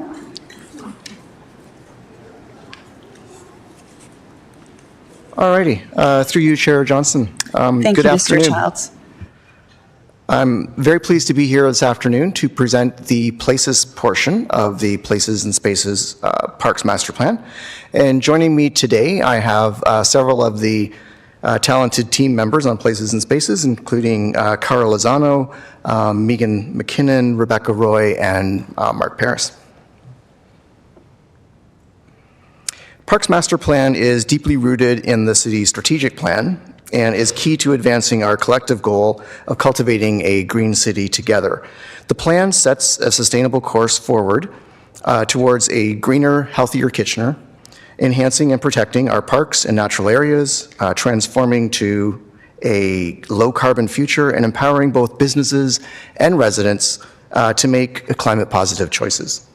All righty. Through you, Chair Johnson. Thank you, Good Mr. afternoon. Childs. I'm very pleased to be here this afternoon to present the Places portion of the Places and Spaces Parks Master Plan. And joining me today, I have several of the talented team members on Places and Spaces, including Cara Lozano, Megan McKinnon, Rebecca Roy, and Mark Paris. Parks Master Plan is deeply rooted in the city's strategic plan and is key to advancing our collective goal of cultivating a green city together. The plan sets a sustainable course forward towards a greener, healthier Kitchener, enhancing and protecting our parks and natural areas, transforming to a low-carbon future, and empowering both businesses and residents to make climate-positive choices.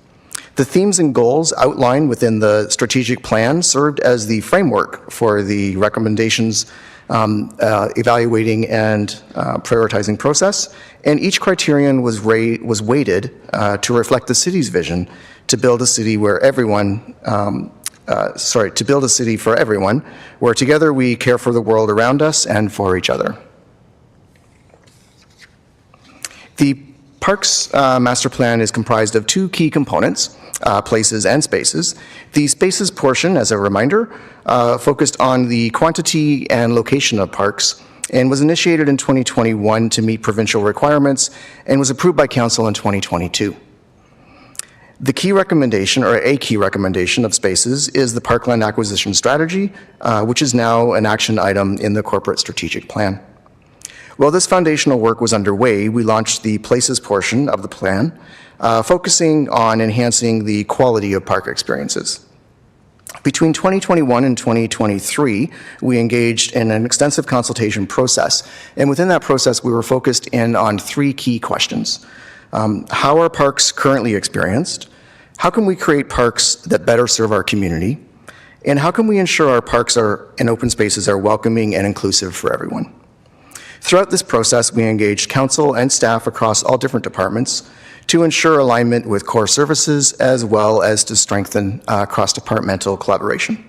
The themes and goals outlined within the strategic plan served as the framework for the recommendations evaluating and prioritizing process, and each criterion was weighted to reflect the city's vision to build a city where everyone, to build a city for everyone, where together we care for the world around us and for each other. The Parks Master Plan is comprised of two key components, places and spaces. The spaces portion, as a reminder, focused on the quantity and location of parks and was initiated in 2021 to meet provincial requirements and was approved by Council in 2022. The key recommendation, or a key recommendation of spaces, is the Parkland Acquisition Strategy, which is now an action item in the Corporate Strategic Plan. While this foundational work was underway, we launched the Places portion of the plan, focusing on enhancing the quality of park experiences. Between 2021 and 2023, we engaged in an extensive consultation process, and within that process, we were focused in on three key questions. How are parks currently experienced? How can we create parks that better serve our community? And how can we ensure our parks and open spaces are welcoming and inclusive for everyone? Throughout this process, we engaged council and staff across all different departments to ensure alignment with core services as well as to strengthen cross-departmental collaboration.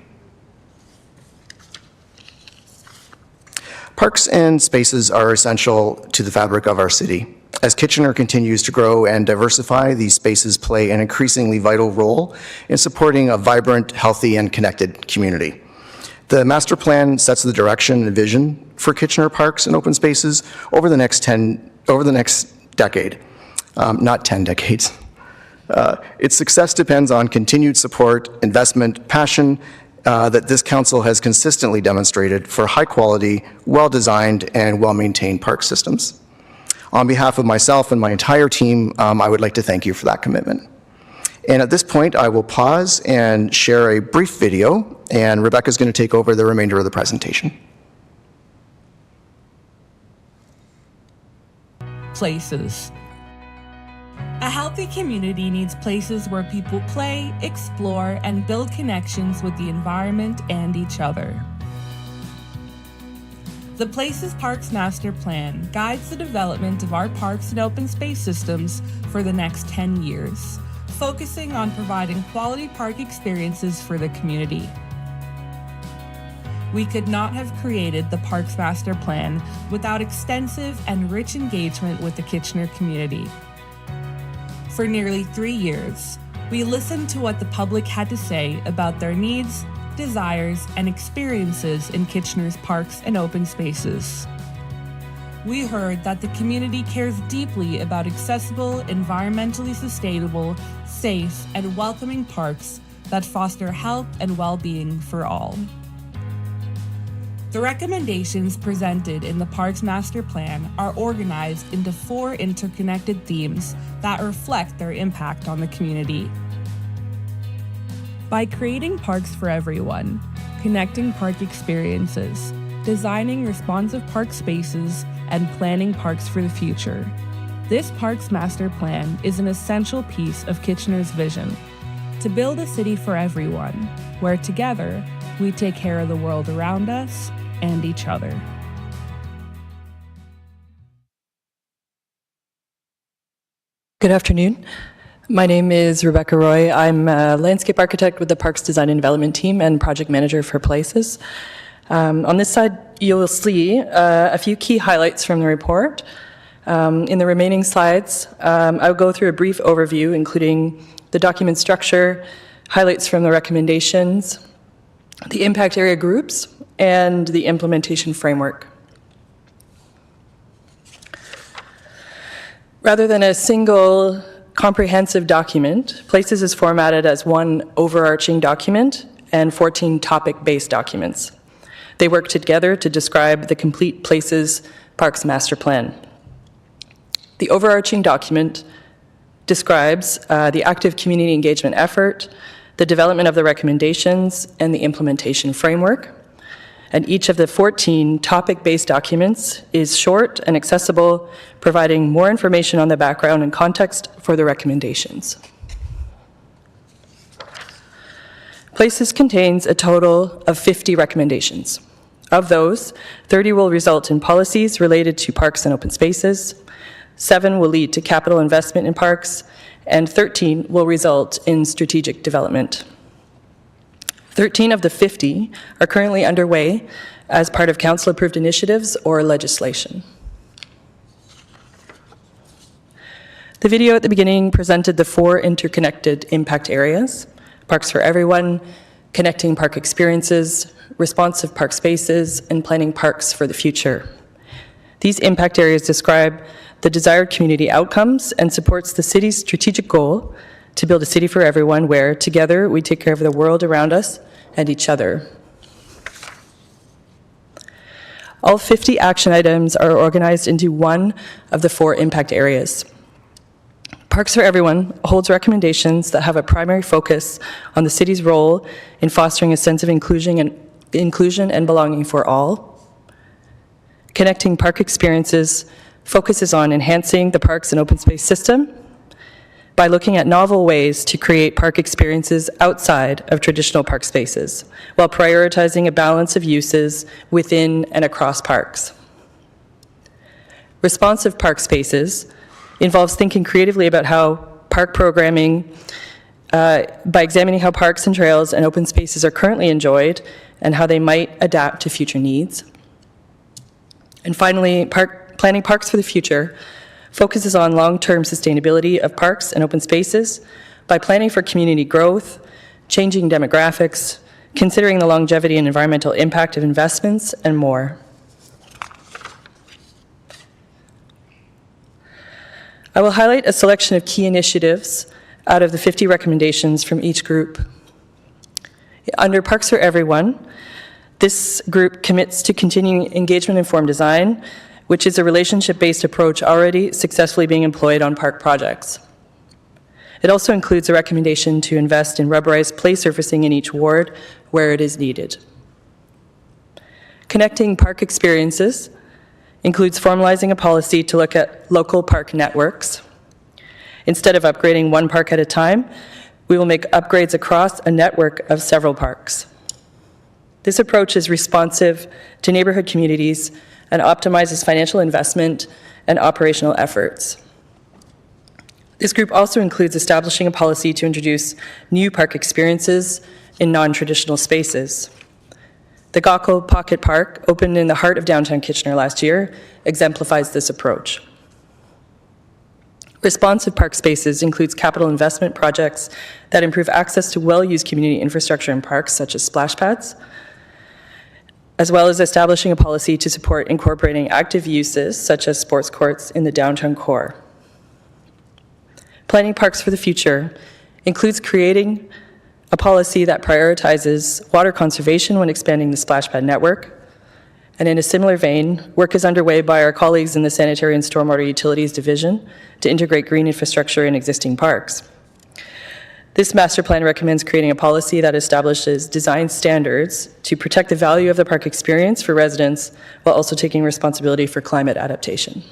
Parks and spaces are essential to the fabric of our city. As Kitchener continues to grow and diversify, these spaces play an increasingly vital role in supporting a vibrant, healthy, and connected community. The master plan sets the direction and vision for Kitchener parks and open spaces over the next decade, not 10 decades. Its success depends on continued support, investment, passion that this council has consistently demonstrated for high-quality, well-designed, and well-maintained park systems. On behalf of myself and my entire team, I would like to thank you for that commitment. And at this point, I will pause and share a brief video, and Rebecca's going to take over the remainder of the presentation. Places. A healthy community needs places where people play, explore, and build connections with the environment and each other. The Places Parks Master Plan guides the development of our parks and open space systems for the next 10 years, focusing on providing quality park experiences for the community. We could not have created the Parks Master Plan without extensive and rich engagement with the Kitchener community. For nearly 3 years, we listened to what the public had to say about their needs, desires, and experiences in Kitchener's parks and open spaces. We heard that the community cares deeply about accessible, environmentally sustainable, safe, and welcoming parks that foster health and well-being for all. The recommendations presented in the Parks Master Plan are organized into 4 interconnected themes that reflect their impact on the community. By creating parks for everyone, connecting park experiences, designing responsive park spaces, and planning parks for the future, this Parks Master Plan is an essential piece of Kitchener's vision to build a city for everyone, where together we take care of the world around us and each other. Good afternoon. My name is Rebecca Roy. I'm a landscape architect with the Parks Design and Development team and project manager for Places. On this side, you'll see a few key highlights from the report. In the remaining slides, I'll go through a brief overview, including the document structure, highlights from the recommendations, the impact area groups, and the implementation framework. Rather than a single comprehensive document, Places is formatted as one overarching document and 14 topic-based documents. They work together to describe the complete Places Parks Master Plan. The overarching document describes the active community engagement effort, the development of the recommendations, and the implementation framework. And each of the 14 topic-based documents is short and accessible, providing more information on the background and context for the recommendations. Places contains a total of 50 recommendations. Of those, 30 will result in policies related to parks and open spaces, 7 will lead to capital investment in parks, and 13 will result in strategic development. 13 of the 50 are currently underway as part of council-approved initiatives or legislation. The video at the beginning presented the 4 interconnected impact areas: Parks for Everyone, Connecting Park Experiences, Responsive Park Spaces, and Planning Parks for the Future. These impact areas describe the desired community outcomes and supports the city's strategic goal to build a city for everyone where, together, we take care of the world around us and each other. All 50 action items are organized into one of the 4 impact areas. Parks for Everyone holds recommendations that have a primary focus on the city's role in fostering a sense of inclusion and belonging for all. Connecting Park Experiences focuses on enhancing the parks and open space system by looking at novel ways to create park experiences outside of traditional park spaces, while prioritizing a balance of uses within and across parks. Responsive Park Spaces involves thinking creatively about how park programming, by examining how parks and trails and open spaces are currently enjoyed and how they might adapt to future needs. And finally, Planning Parks for the Future focuses on long-term sustainability of parks and open spaces by planning for community growth, changing demographics, considering the longevity and environmental impact of investments, and more. I will highlight a selection of key initiatives out of the 50 recommendations from each group. Under Parks for Everyone, this group commits to continuing engagement-informed design, which is a relationship-based approach already successfully being employed on park projects. It also includes a recommendation to invest in rubberized play surfacing in each ward where it is needed. Connecting Park Experiences includes formalizing a policy to look at local park networks. Instead of upgrading one park at a time, we will make upgrades across a network of several parks. This approach is responsive to neighborhood communities and optimizes financial investment and operational efforts. This group also includes establishing a policy to introduce new park experiences in non-traditional spaces. The Gaukel Pocket Park, opened in the heart of downtown Kitchener last year, exemplifies this approach. Responsive park spaces includes capital investment projects that improve access to well-used community infrastructure in parks, such as splash pads, as well as establishing a policy to support incorporating active uses, such as sports courts, in the downtown core. Planning Parks for the Future includes creating a policy that prioritizes water conservation when expanding the splash pad network. And in a similar vein, work is underway by our colleagues in the Sanitary and Stormwater Utilities Division to integrate green infrastructure in existing parks. This master plan recommends creating a policy that establishes design standards to protect the value of the park experience for residents while also taking responsibility for climate adaptation.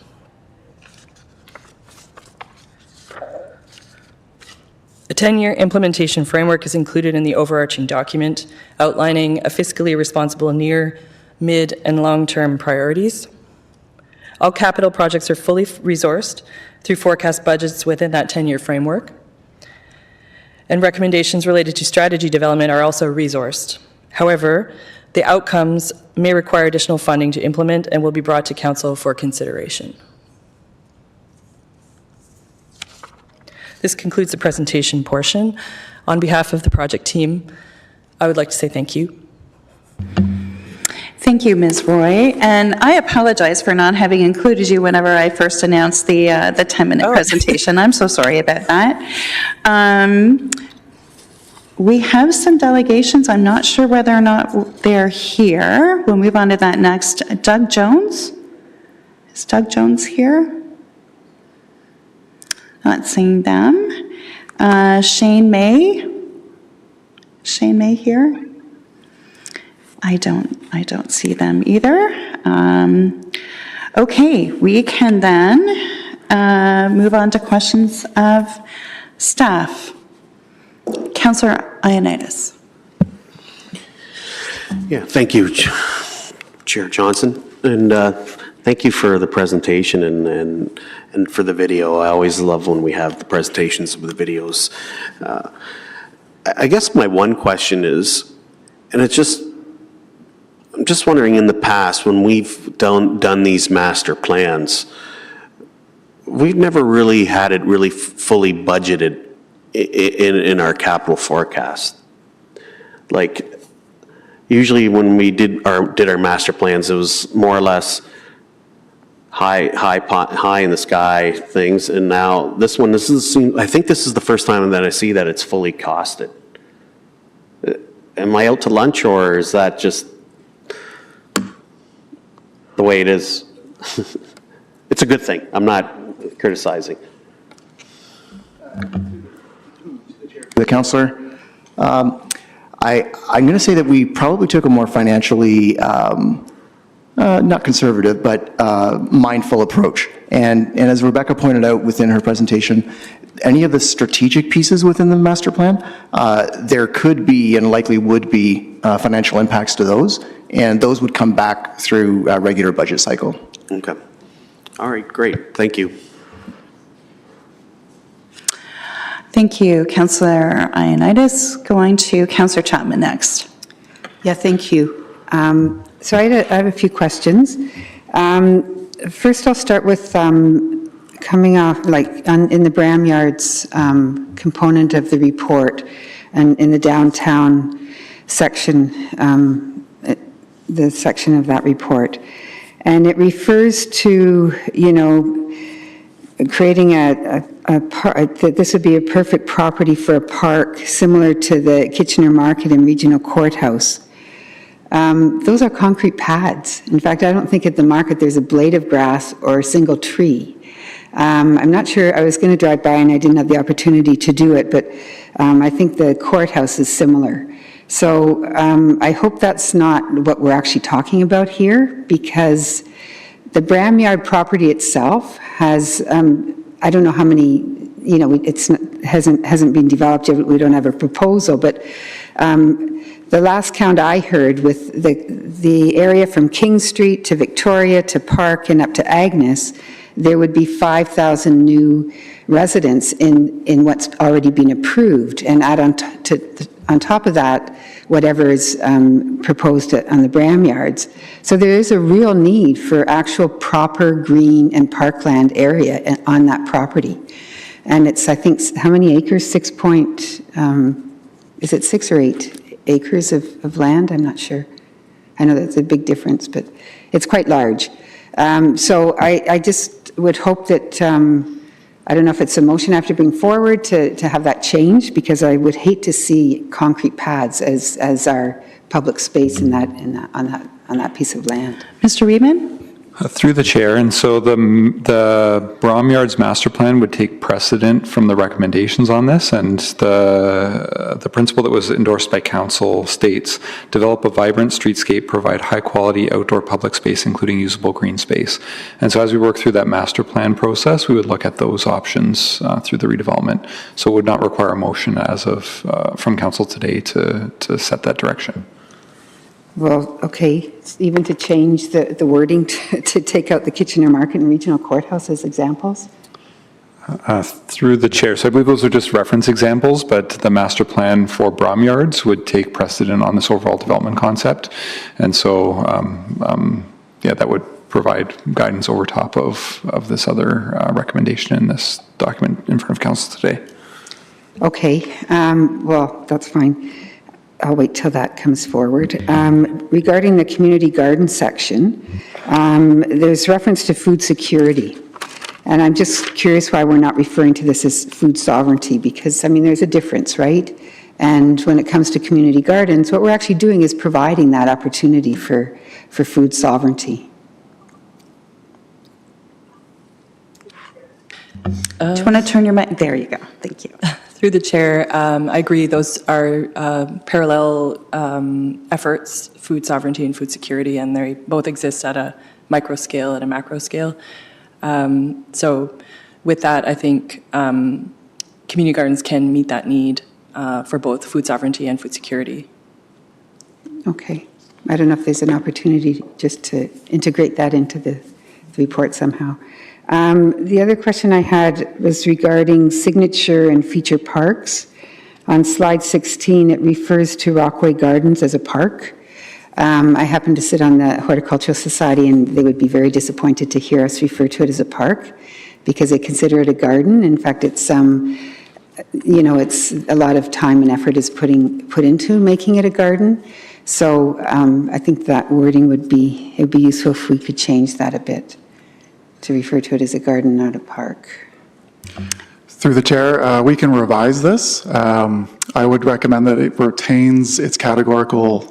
A 10-year implementation framework is included in the overarching document, outlining a fiscally responsible near, mid, and long-term priorities. All capital projects are fully resourced through forecast budgets within that 10-year framework. And recommendations related to strategy development are also resourced. However, The outcomes may require additional funding to implement and will be brought to council for consideration. This concludes the presentation portion. On behalf of the project team, I would like to say thank you. Thank you, Ms. Roy, and I apologize for not having included you whenever I first announced the 10-minute presentation. I'm so sorry about that. We have some delegations. I'm not sure whether or not they're here. We'll move on to that next. Doug Jones? Is Doug Jones here? Not seeing them. Shane May? Shane May here? I don't see them either. Okay, we can then move on to questions of staff. Councillor Ioannidis. Yeah, thank you, Chair Johnson, and thank you for the presentation and for the video. I always love when we have the presentations with the videos. I guess my one question is, and it's just, I'm just wondering, in the past, when we've done these master plans, we've never really had it really fully budgeted in our capital forecast. Like, usually when we did our master plans, it was more or less high in the sky things, and now this one, I think this is the first time that I see that it's fully costed. Am I out to lunch, or is that just the way it is? It's a good thing. I'm not criticizing. The councillor, I'm going to say that we probably took a more financially, not conservative, but mindful approach. And as Rebecca pointed out within her presentation, any of the strategic pieces within the master plan, there could be and likely would be financial impacts to those, and those would come back through a regular budget cycle. Okay. All right, great. Thank you. Thank you, Councillor Ioannidis. Going to Councillor Chapman next. Yeah, thank you. So I have a few questions. First, I'll start with coming off, in the Bram Yards component of the report, and in the downtown section, the section of that report. And it refers to, creating that this would be a perfect property for a park similar to the Kitchener Market and Regional Courthouse. Those are concrete pads. In fact, I don't think at the market there's a blade of grass or a single tree. I'm not sure, I was going to drive by and I didn't have the opportunity to do it, but I think the courthouse is similar. So I hope that's not what we're actually talking about here, because the Bram Yard property itself has, I don't know how many, hasn't been developed yet, we don't have a proposal, but the last count I heard with the area from King Street to Victoria to Park and up to Agnes, there would be 5,000 new residents in what's already been approved, and add on top of that, whatever is proposed on the Bram Yards. So there is a real need for actual proper green and parkland area on that property. And it's, I think, how many acres? Is it 6 or 8 acres of land? I'm not sure. I know that's a big difference, but it's quite large. So I just would hope that, I don't know if it's a motion I have to bring forward to have that changed, because I would hate to see concrete pads as our public space on that piece of land. Mr. Reedman? Through the chair, and so the Bram Yards master plan would take precedent from the recommendations on this, and the principle that was endorsed by council states, develop a vibrant streetscape, provide high quality outdoor public space, including usable green space. And so as we work through that master plan process, we would look at those options through the redevelopment. So it would not require a motion as of from council today to set that direction. Well, okay, even to change the wording to take out the Kitchener Market and Regional Courthouse as examples? Through the chair, so I believe those are just reference examples, but the master plan for Brom Yards would take precedent on this overall development concept. And so, yeah, that would provide guidance over top of this other recommendation in this document in front of council today. Okay, well, that's fine. I'll wait till that comes forward. Regarding the community garden section, there's reference to food security. And I'm just curious why we're not referring to this as food sovereignty, because, I mean, there's a difference, right? And when it comes to community gardens, what we're actually doing is providing that opportunity for food sovereignty. Do you want to turn your mic? There you go. Thank you. Through the chair, I agree those are parallel efforts, food sovereignty and food security, and they both exist at a micro scale and a macro scale. So with that, I think community gardens can meet that need for both food sovereignty and food security. Okay. I don't know if there's an opportunity just to integrate that into the report somehow. The other question I had was regarding signature and feature parks. On slide 16, it refers to Rockway Gardens as a park. I happen to sit on the Horticultural Society, and they would be very disappointed to hear us refer to it as a park because they consider it a garden. In fact, it's it's a lot of time and effort is put into making it a garden. So I think that wording would be useful if we could change that a bit to refer to it as a garden, not a park. Through the chair, we can revise this. I would recommend that it retains its categorical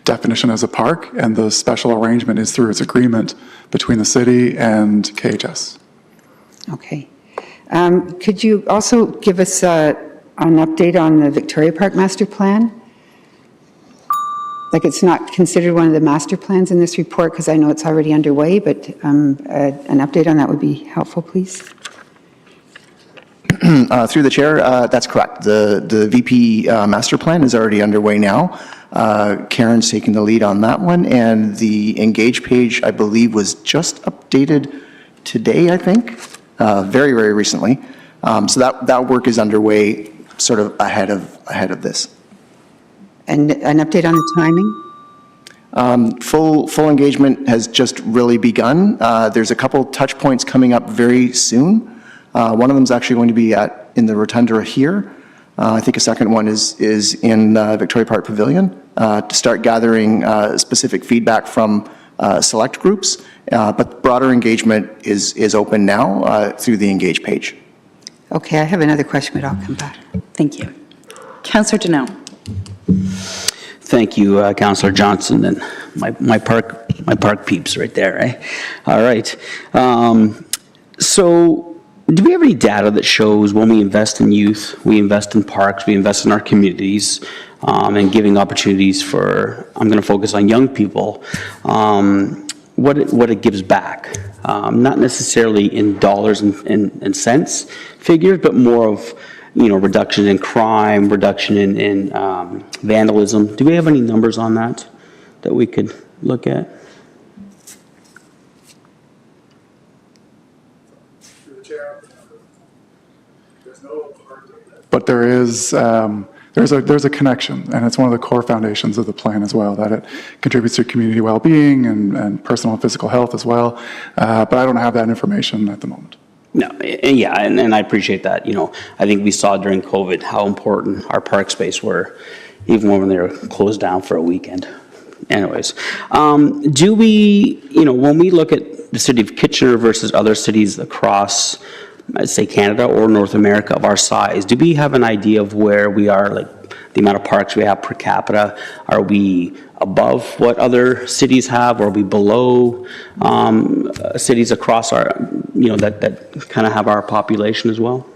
definition as a park, and the special arrangement is through its agreement between the city and KHS. Okay. Could you also give us an update on the Victoria Park Master Plan? Like, it's not considered one of the master plans in this report because I know it's already underway, but an update on that would be helpful, please. Through the chair, that's correct. The VP master plan is already underway now. Karen's taking the lead on that one, and the Engage page, I believe, was just updated today, I think, very, very recently. So that work is underway sort of ahead of this. And an update on the timing? Full engagement has just really begun. There's a couple touch points coming up very soon. One of them is actually going to be in the rotunda here. I think a second one is in Victoria Park Pavilion to start gathering specific feedback from select groups. But broader engagement is open now through the Engage page. Okay, I have another question, but I'll come back. Thank you. Councillor Deneau. Thank you, Councillor Johnson, and my park peeps right there, eh? All right. So do we have any data that shows when we invest in youth, we invest in parks, we invest in our communities, and giving opportunities for, I'm going to focus on young people, what it gives back? Not necessarily in dollars and cents figures, but more of, reduction in crime, reduction in vandalism. Do we have any numbers on that we could look at? But there's a connection, and it's one of the core foundations of the plan as well, that it contributes to community well-being and personal and physical health as well. But I don't have that information at the moment. No, yeah, and I appreciate that. I think we saw during COVID how important our park space were, even when they were closed down for a weekend. Anyways, do we, when we look at the city of Kitchener versus other cities across, I'd say Canada or North America of our size, do we have an idea of where we are, like the amount of parks we have per capita? Are we above what other cities have, or are we below cities across our, that kind of have our population as well?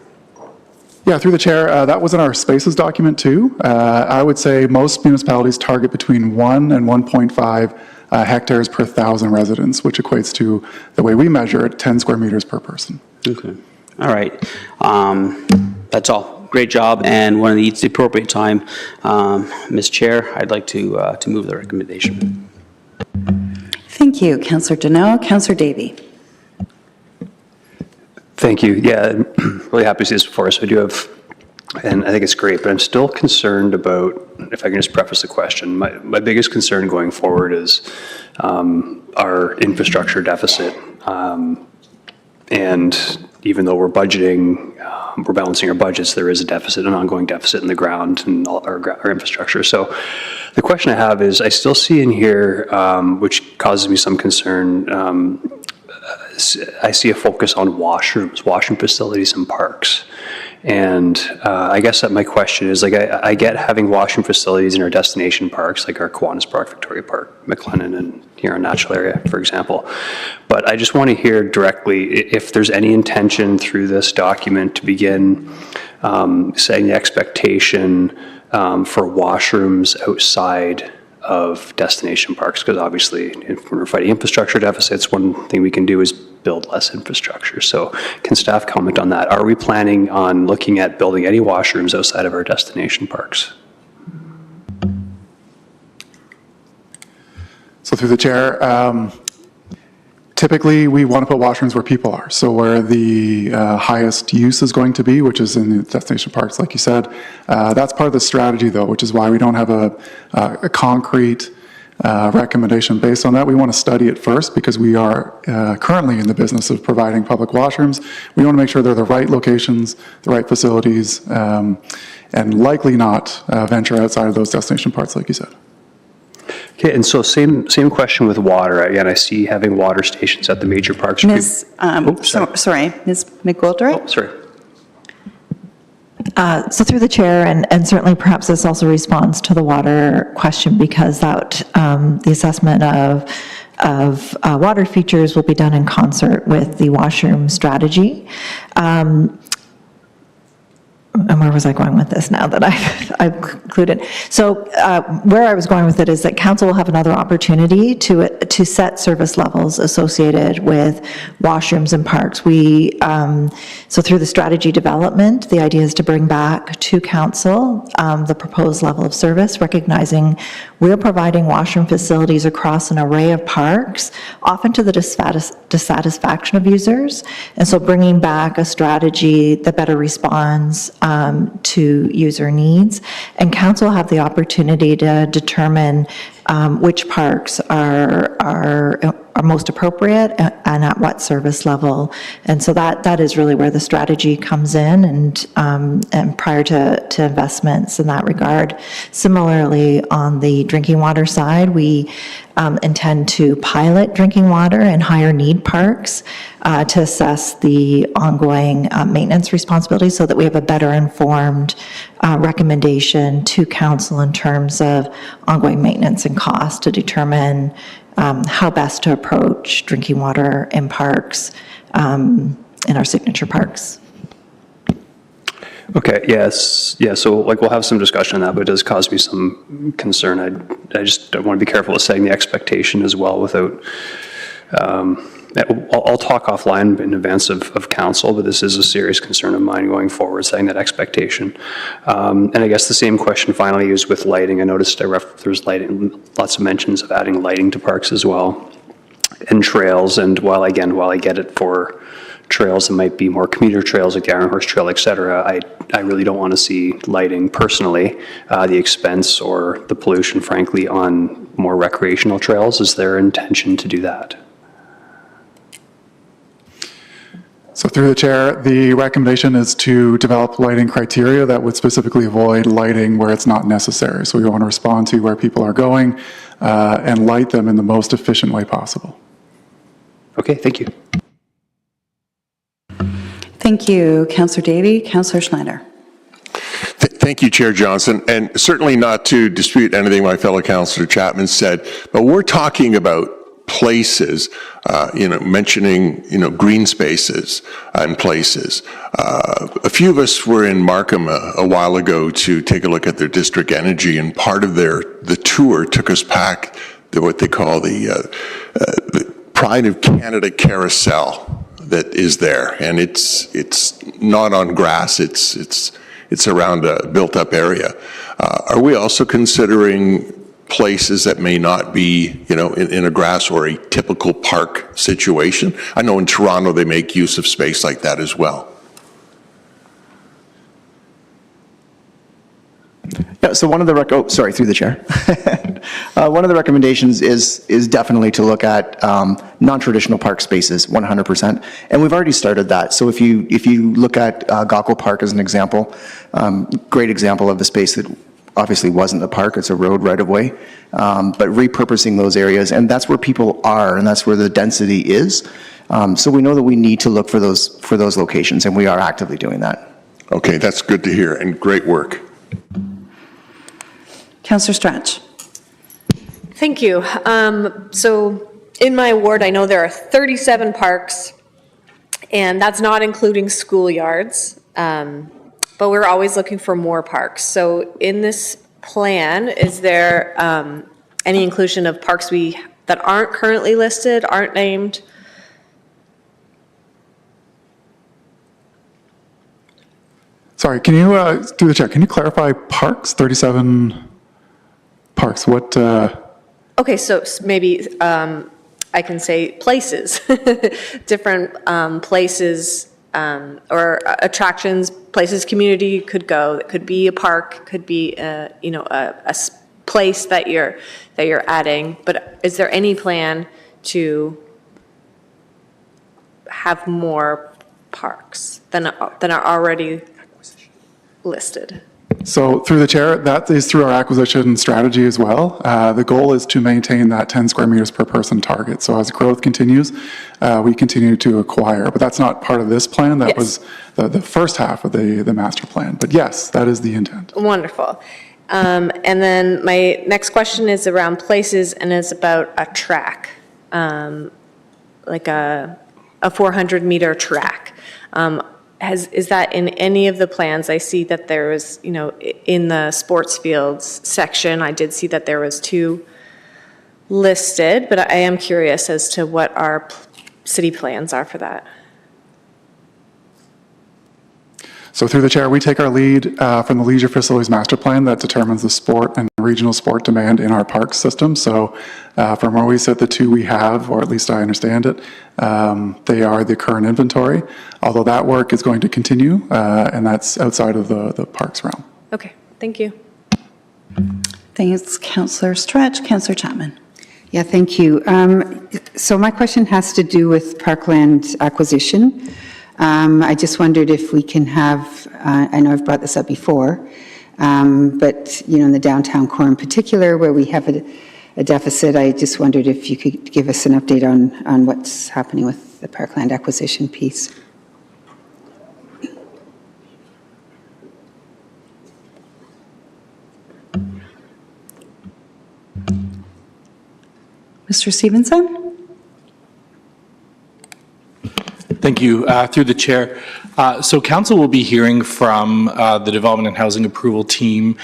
Yeah, through the chair, that was in our spaces document too. I would say most municipalities target between 1 and 1.5 hectares per 1,000 residents, which equates to the way we measure it, 10 square meters per person. Okay. All right. That's all. Great job. And when it's the appropriate time, Ms. Chair, I'd like to move the recommendation. Thank you, Councillor Deneau. Councillor Davey. Thank you. Yeah, I'm really happy to see this before us. I do have, and I think it's great, but I'm still concerned about, if I can just preface the question, my biggest concern going forward is our infrastructure deficit. And even though we're budgeting, we're balancing our budgets, there is a deficit, an ongoing deficit in the ground and all our infrastructure. So the question I have is, I still see in here, which causes me some concern, I see a focus on washrooms, washroom facilities and parks. And I guess that my question is, like, I get having washroom facilities in our destination parks, like our Kiwanis Park, Victoria Park, McLennan, and here in Natural Area, for example. But I just want to hear directly if there's any intention through this document to begin setting the expectation for washrooms outside of destination parks, because obviously if we're fighting infrastructure deficits, one thing we can do is build less infrastructure. So can staff comment on that? Are we planning on looking at building any washrooms outside of our destination parks? So through the chair, typically we want to put washrooms where people are. So where the highest use is going to be, which is in the destination parks, like you said. That's part of the strategy though, which is why we don't have a concrete recommendation based on that. We want to study it first because we are currently in the business of providing public washrooms. We want to make sure they're the right locations, the right facilities, and likely not venture outside of those destination parks, like you said. Okay, and so same question with water. Again, I see having water stations at the major parks. Ms. Sorry, Ms. McGoldrick? Oh, sorry. So through the chair, and certainly perhaps this also responds to the water question, because that the assessment of water features will be done in concert with the washroom strategy. And where was I going with this now that I've concluded? So where I was going with it is that council will have another opportunity to set service levels associated with washrooms and parks. So through the strategy development, the idea is to bring back to council the proposed level of service, recognizing we're providing washroom facilities across an array of parks, often to the dissatisfaction of users. And so bringing back a strategy that better responds to user needs. And council will have the opportunity to determine which parks are most appropriate and at what service level. And so that is really where the strategy comes in, and prior to investments in that regard. Similarly, on the drinking water side, we intend to pilot drinking water in higher need parks to assess the ongoing maintenance responsibilities so that we have a better informed recommendation to council in terms of ongoing maintenance and cost to determine how best to approach drinking water in parks, in our signature parks. Okay, yes, yeah, so like we'll have some discussion on that, but it does cause me some concern. I just want to be careful of setting the expectation as well without, I'll talk offline in advance of council, but this is a serious concern of mine going forward, setting that expectation. And I guess the same question finally is with lighting. I noticed there's lighting, lots of mentions of adding lighting to parks as well, and trails. And while I get it for trails that might be more commuter trails like the Iron Horse Trail, et cetera, I really don't want to see lighting personally, the expense or the pollution, frankly, on more recreational trails. Is there intention to do that? So through the chair, the recommendation is to develop lighting criteria that would specifically avoid lighting where it's not necessary. So we want to respond to where people are going and light them in the most efficient way possible. Okay, thank you. Thank you, Councillor Davey. Councillor Schneider. Thank you, Chair Johnson, and certainly not to dispute anything my fellow Councillor Chapman said, but we're talking about places, mentioning, green spaces and places. A few of us were in Markham a while ago to take a look at their district energy, and part of the tour took us back to what they call the Pride of Canada carousel that is there, and it's not on grass. It's around a built-up area. Are we also considering places that may not be, in a grass or a typical park situation? I know in Toronto, they make use of space like that as well. Yeah, so one of the, sorry, through the chair. One of the recommendations is definitely to look at non-traditional park spaces, 100%. And we've already started that. So if you look at Gaukel Park as an example, great example of the space that obviously wasn't a park, it's a road right of way, but repurposing those areas, and that's where people are, and that's where the density is. So we know that we need to look for those locations, and we are actively doing that. Okay, that's good to hear, and great work. Councillor Stratch. Thank you. So in my ward, I know there are 37 parks, and that's not including schoolyards, but we're always looking for more parks. So in this plan, is there any inclusion of parks that aren't currently listed, aren't named? Sorry, can you, through the chair, can you clarify parks, 37 parks? What? Okay, so maybe I can say places, different places or attractions, places community could go. It could be a park, could be a place that you're adding. But is there any plan to have more parks than are already listed? So through the chair, that is through our acquisition strategy as well. The goal is to maintain that 10 square meters per person target. So as growth continues, we continue to acquire. But that's not part of this plan. That was the first half of the master plan. But yes, that is the intent. Wonderful. And then my next question is around places, and it's about a track, like a 400-meter track. Is that in any of the plans? I see that there was, in the sports fields section, I did see that there was 2 listed, but I am curious as to what our city plans are for that. So through the chair, we take our lead from the Leisure Facilities Master Plan that determines the sport and regional sport demand in our park system. So from where we sit, the 2 we have, or at least I understand it, they are the current inventory, although that work is going to continue, and that's outside of the parks realm. Okay, thank you. Thanks, Councillor Stretch. Councillor Chapman. Yeah, thank you. So my question has to do with parkland acquisition. I just wondered if we can have, I know I've brought this up before, but, in the downtown core in particular, where we have a deficit, I just wondered if you could give us an update on what's happening with the parkland acquisition piece. Mr. Stevenson? Thank you. Through the chair. So council will be hearing from the Development and Housing Approval team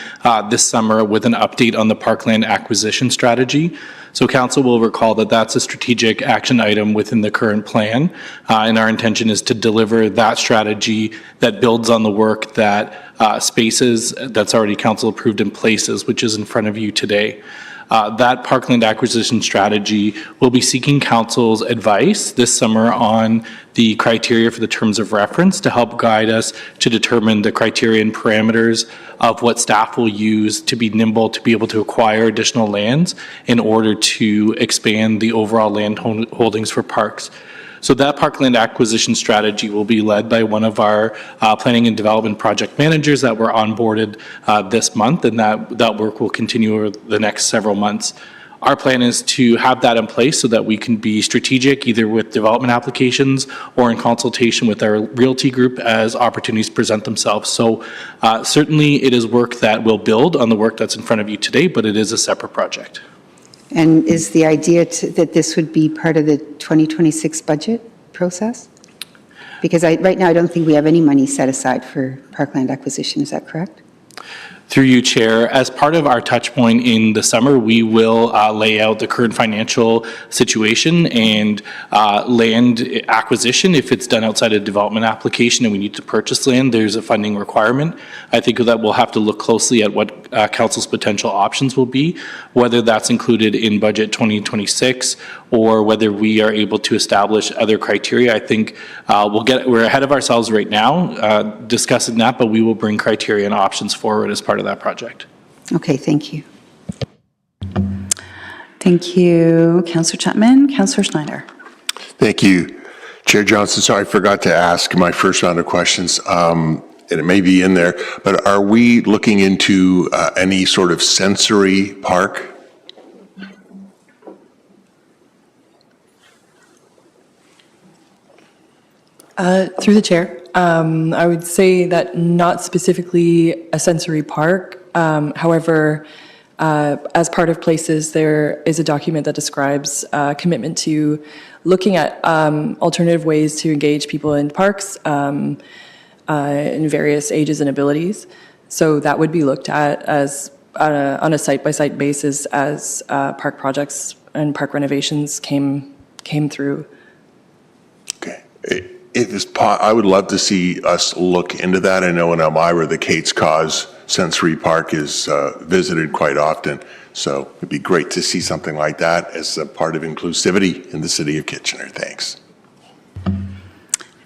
this summer with an update on the parkland acquisition strategy. So council will recall that that's a strategic action item within the current plan. And our intention is to deliver that strategy that builds on the work that Spaces, that's already council approved in Places, which is in front of you today. That parkland acquisition strategy will be seeking council's advice this summer on the criteria for the terms of reference to help guide us to determine the criteria and parameters of what staff will use to be nimble to be able to acquire additional lands in order to expand the overall land holdings for parks. So that parkland acquisition strategy will be led by one of our planning and development project managers that were onboarded this month, and that work will continue over the next several months. Our plan is to have that in place so that we can be strategic either with development applications or in consultation with our realty group as opportunities present themselves. So certainly it is work that will build on the work that's in front of you today, but it is a separate project. And is the idea that this would be part of the 2026 budget process? Because right now, I don't think we have any money set aside for parkland acquisition. Is that correct? Through you, Chair, as part of our touch point in the summer, we will lay out the current financial situation and land acquisition. If it's done outside a development application and we need to purchase land, there's a funding requirement. I think that we'll have to look closely at what Council's potential options will be, whether that's included in Budget 2026 or whether we are able to establish other criteria. I think we're ahead of ourselves right now discussing that, but we will bring criteria and options forward as part of that project. Okay, thank you. Thank you, Councillor Chapman. Councillor Schneider. Thank you. Chair Johnson, sorry, I forgot to ask my first round of questions, and it may be in there, but are we looking into any sort of sensory park? Through the chair, I would say that not specifically a sensory park. However, as part of places, there is a document that describes commitment to looking at alternative ways to engage people in parks in various ages and abilities. So that would be looked at as on a site-by-site basis as park projects and park renovations came through. I would love to see us look into that. I know in Elmira, the Kate's Cause Sensory Park is visited quite often. So it'd be great to see something like that as a part of inclusivity in the city of Kitchener. Thanks.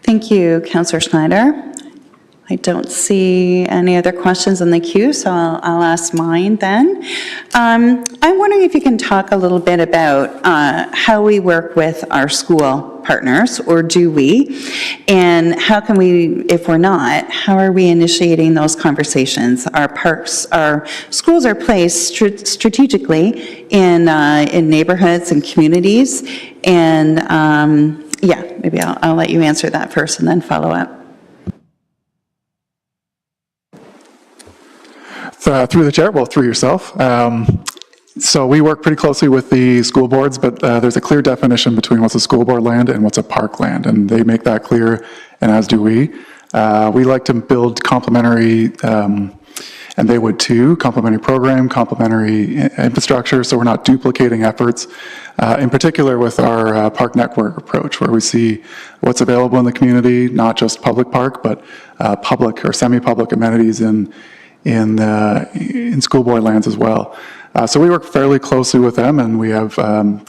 Thank you, Councillor Schneider. I don't see any other questions in the queue, so I'll ask mine then. I'm wondering if you can talk a little bit about how we work with our school partners, or do we? And how can we, if we're not, how are we initiating those conversations? Our parks, our schools are placed strategically in neighborhoods and communities. And yeah, maybe I'll let you answer that first and then follow up. Through the chair, well, through yourself. So we work pretty closely with the school boards, but there's a clear definition between what's a school board land and what's a park land, and they make that clear, and as do we. We like to build complementary, and they would too, complementary program, complementary infrastructure, so we're not duplicating efforts, in particular with our park network approach, where we see what's available in the community, not just public park, but public or semi-public amenities in school board lands as well. So we work fairly closely with them, and we have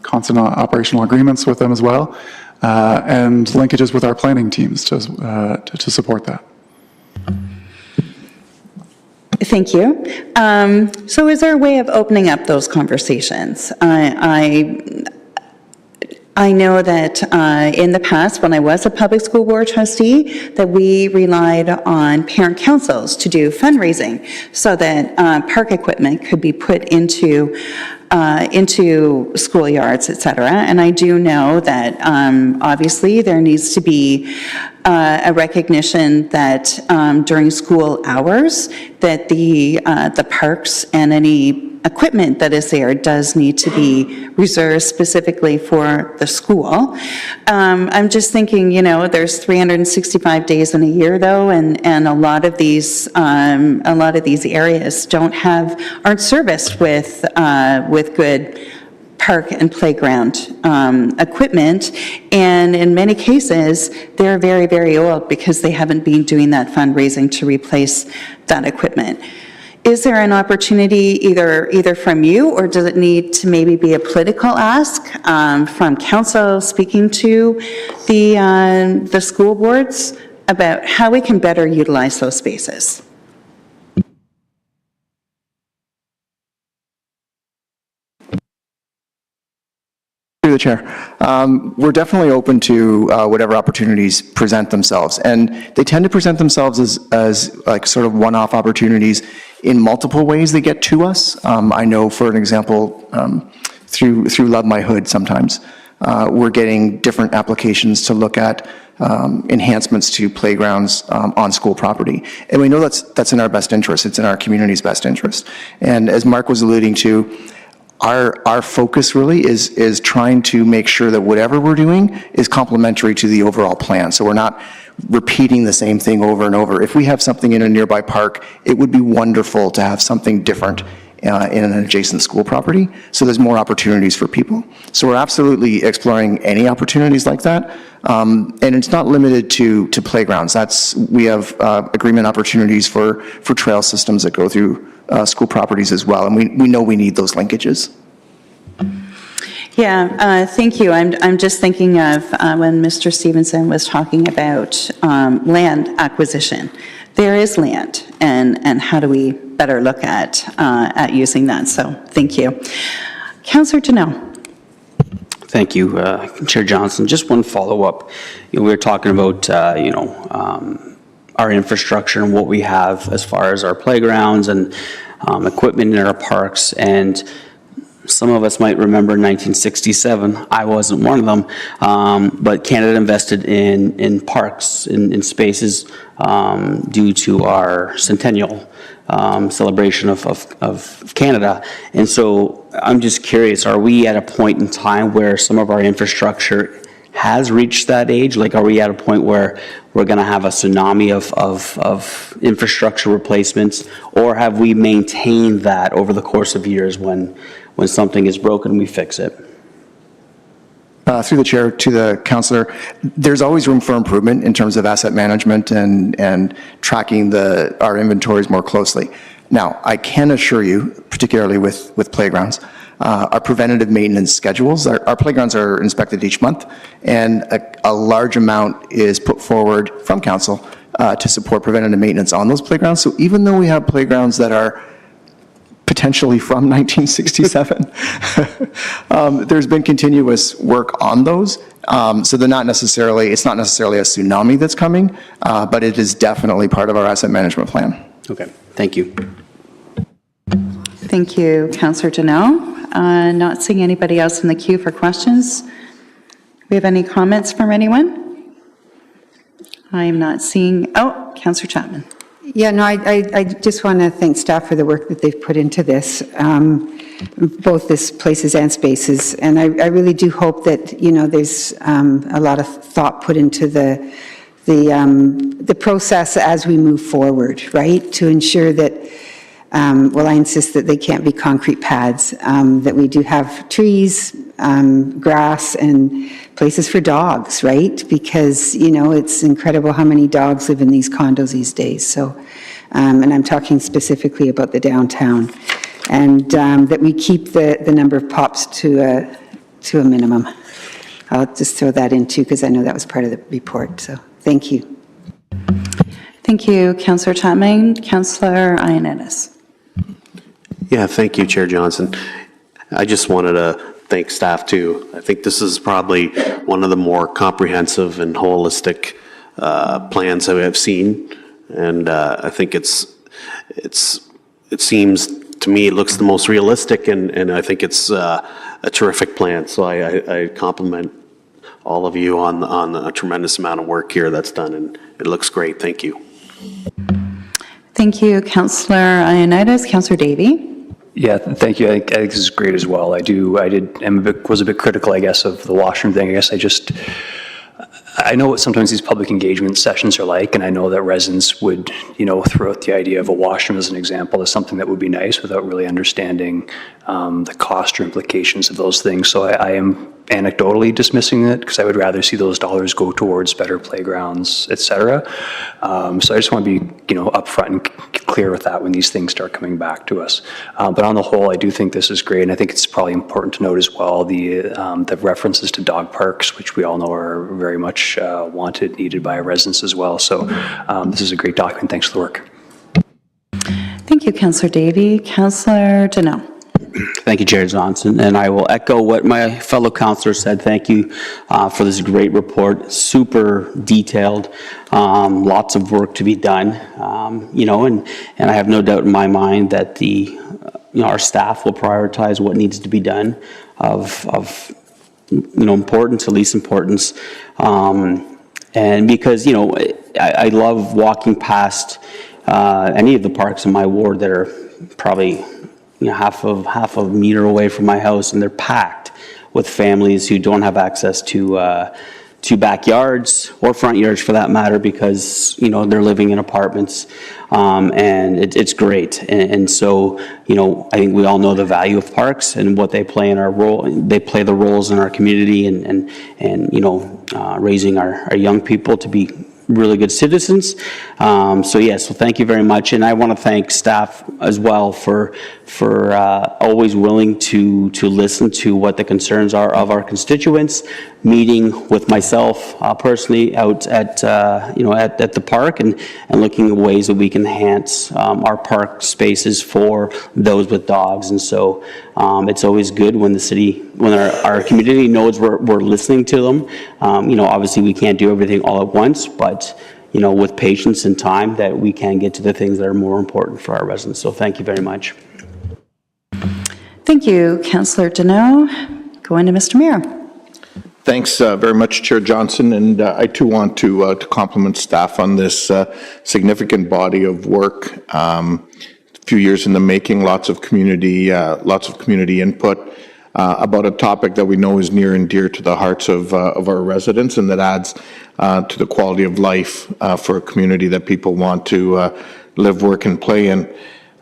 constant operational agreements with them as well, and linkages with our planning teams to support that. Thank you. So is there a way of opening up those conversations? I know that in the past, when I was a public school board trustee, that we relied on parent councils to do fundraising so that park equipment could be put into schoolyards, et cetera. And I do know that obviously there needs to be a recognition that during school hours that the parks and any equipment that is there does need to be reserved specifically for the school. I'm just thinking, you know, there's 365 days in a year though, and a lot of these areas aren't serviced with good park and playground equipment, and in many cases they're very, very old because they haven't been doing that fundraising to replace that equipment. Is there an opportunity either from you, or does it need to maybe be a political ask from council speaking to the school boards about how we can better utilize those spaces? Through the chair, we're definitely open to whatever opportunities present themselves, and they tend to present themselves as like sort of one-off opportunities in multiple ways they get to us. I know, for an example, through Love My Hood sometimes, we're getting different applications to look at enhancements to playgrounds on school property. And we know that's in our best interest. It's in our community's best interest. And as Mark was alluding to, our focus really is trying to make sure that whatever we're doing is complementary to the overall plan. So we're not repeating the same thing over and over. If we have something in a nearby park, it would be wonderful to have something different in an adjacent school property, so there's more opportunities for people. So we're absolutely exploring any opportunities like that, and it's not limited to playgrounds. We have agreement opportunities for trail systems that go through school properties as well, and we know we need those linkages. Yeah, thank you. I'm just thinking of when Mr. Stevenson was talking about land acquisition. There is land, and how do we better look at using that? So thank you. Councillor Janelle. Thank you, Chair Johnson. Just one follow-up. We were talking about, our infrastructure and what we have as far as our playgrounds and equipment in our parks. And some of us might remember 1967. I wasn't one of them. But Canada invested in parks, in spaces due to our centennial celebration of Canada. And so I'm just curious, are we at a point in time where some of our infrastructure has reached that age? Like, are we at a point where we're going to have a tsunami of infrastructure replacements? Or have we maintained that over the course of years when something is broken, we fix it? Through the chair to the councillor, there's always room for improvement in terms of asset management and tracking our inventories more closely. Now, I can assure you, particularly with playgrounds, our preventative maintenance schedules, our playgrounds are inspected each month, and a large amount is put forward from council to support preventative maintenance on those playgrounds. So even though we have playgrounds that are potentially from 1967. There's been continuous work on those. So it's not necessarily a tsunami that's coming, but it is definitely part of our asset management plan. Okay, thank you. Thank you, Councillor Janelle. Not seeing anybody else in the queue for questions. We have any comments from anyone? I'm not seeing, Councillor Chapman. Yeah, no, I just want to thank staff for the work that they've put into this, both this places and spaces. And I really do hope that, there's a lot of thought put into the process as we move forward, right? To ensure that, I insist that they can't be concrete pads, that we do have trees, grass, and places for dogs, right? Because, it's incredible how many dogs live in these condos these days. So, and I'm talking specifically about the downtown. And that we keep the number of POPs to a minimum. I'll just throw that in too, because I know that was part of the report. So, thank you. Thank you, Councillor Chapman. Councillor Ioannidis. Yeah, thank you, Chair Johnson. I just wanted to thank staff too. I think this is probably one of the more comprehensive and holistic plans that we have seen, and I think it seems to me it looks the most realistic, and I think it's a terrific plan. So I compliment all of you on a tremendous amount of work here that's done, and it looks great. Thank you. Thank you, Councillor Ioannidis. Councillor Davey. Yeah, thank you. I think this is great as well. Was a bit critical, I guess, of the washroom thing. I know what sometimes these public engagement sessions are like, and I know that residents would, throw out the idea of a washroom as an example as something that would be nice without really understanding the cost or implications of those things. So I am anecdotally dismissing it because I would rather see those dollars go towards better playgrounds, et cetera. So I just want to be, upfront and clear with that when these things start coming back to us. But on the whole, I do think this is great, and I think it's probably important to note as well the references to dog parks, which we all know are very much wanted, needed by our residents as well. So this is a great document. Thanks for the work. Thank you, Councillor Davey. Councillor Janelle. Thank you, Chair Johnson, and I will echo what my fellow councillors said. Thank you for this great report, super detailed, lots of work to be done, and I have no doubt in my mind that our staff will prioritize what needs to be done of importance to least importance, and because, I love walking past any of the parks in my ward that are probably half a meter away from my house, and they're packed with families who don't have access to backyards or front yards for that matter, because they're living in apartments, and it's great. And so I think we all know the value of parks and what they play in our role. They play the roles in our community, and raising our young people to be really good citizens. So thank you very much, and I want to thank staff as well for always willing to listen to what the concerns are of our constituents, meeting with myself personally out at the park, and looking at ways that we can enhance our park spaces for those with dogs. And so it's always good when our community knows we're listening to them. Obviously we can't do everything all at once, but with patience and time, that we can get to the things that are more important for our residents. So thank you very much. Thank you, Councillor Deneau. Going to Mr. Mayor. Thanks very much, Chair Johnson, and I too want to compliment staff on this significant body of work. A few years in the making, lots of community input about a topic that we know is near and dear to the hearts of our residents, and that adds to the quality of life for a community that people want to live, work, and play in.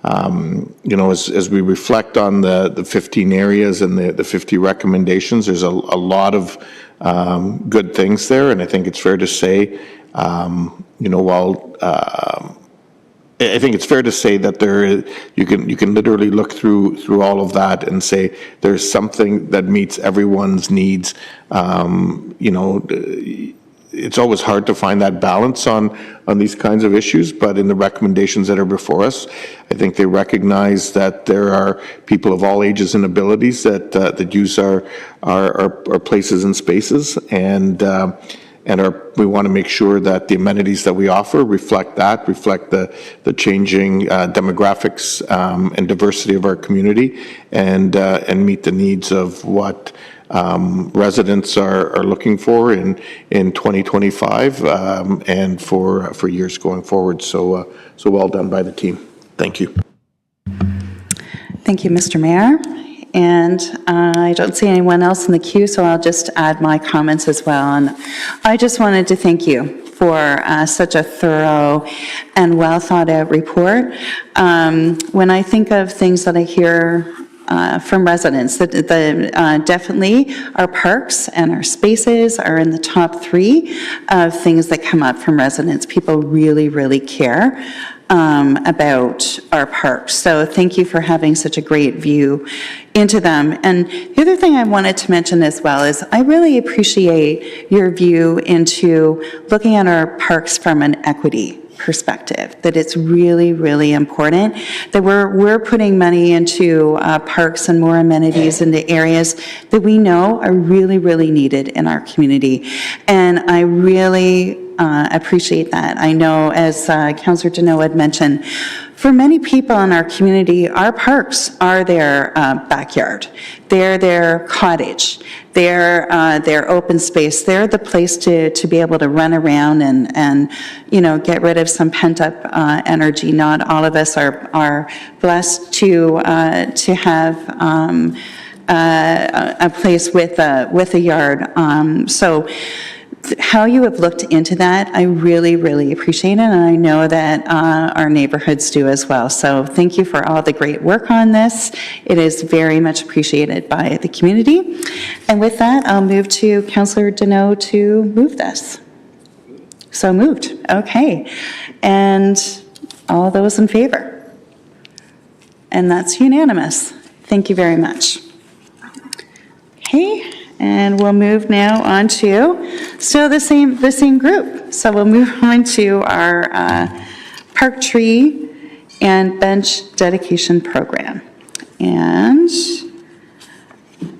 As we reflect on the 15 areas and the 50 recommendations, there's a lot of good things there, and I think it's fair to say, I think it's fair to say that you can literally look through all of that and say there's something that meets everyone's needs. It's always hard to find that balance on these kinds of issues, but in the recommendations that are before us, I think they recognize that there are people of all ages and abilities that use our places and spaces, and we want to make sure that the amenities that we offer reflect the changing demographics and diversity of our community, and meet the needs of what residents are looking for in 2025 and for years going forward. So well done by the team. Thank you. Thank you, Mr. Mayor. And I don't see anyone else in the queue, so I'll just add my comments as well. And I just wanted to thank you for such a thorough and well thought out report. When I think of things that I hear from residents, that definitely our parks and our spaces are in the top 3 of things that come up from residents. People really, really care about our parks. So thank you for having such a great view into them. And the other thing I wanted to mention as well is I really appreciate your view into looking at our parks from an equity perspective, that it's really, really important that we're putting money into parks and more amenities into areas that we know are really, really needed in our community. And I really appreciate that. I know, as Councillor Deneau had mentioned, for many people in our community, our parks are their backyard. They're their cottage. They're their open space. They're the place to be able to run around and get rid of some pent-up energy. Not all of us are blessed to have a place with a yard. So how you have looked into that, I really, really appreciate it, and I know that our neighborhoods do as well. So thank you for all the great work on this. It is very much appreciated by the community. And with that, I'll move to Councillor Deneau to move this. So moved. Okay. And all those in favor? And that's unanimous. Thank you very much. Okay. And we'll move now on to still the same group. So we'll move on to our park tree and bench dedication program. And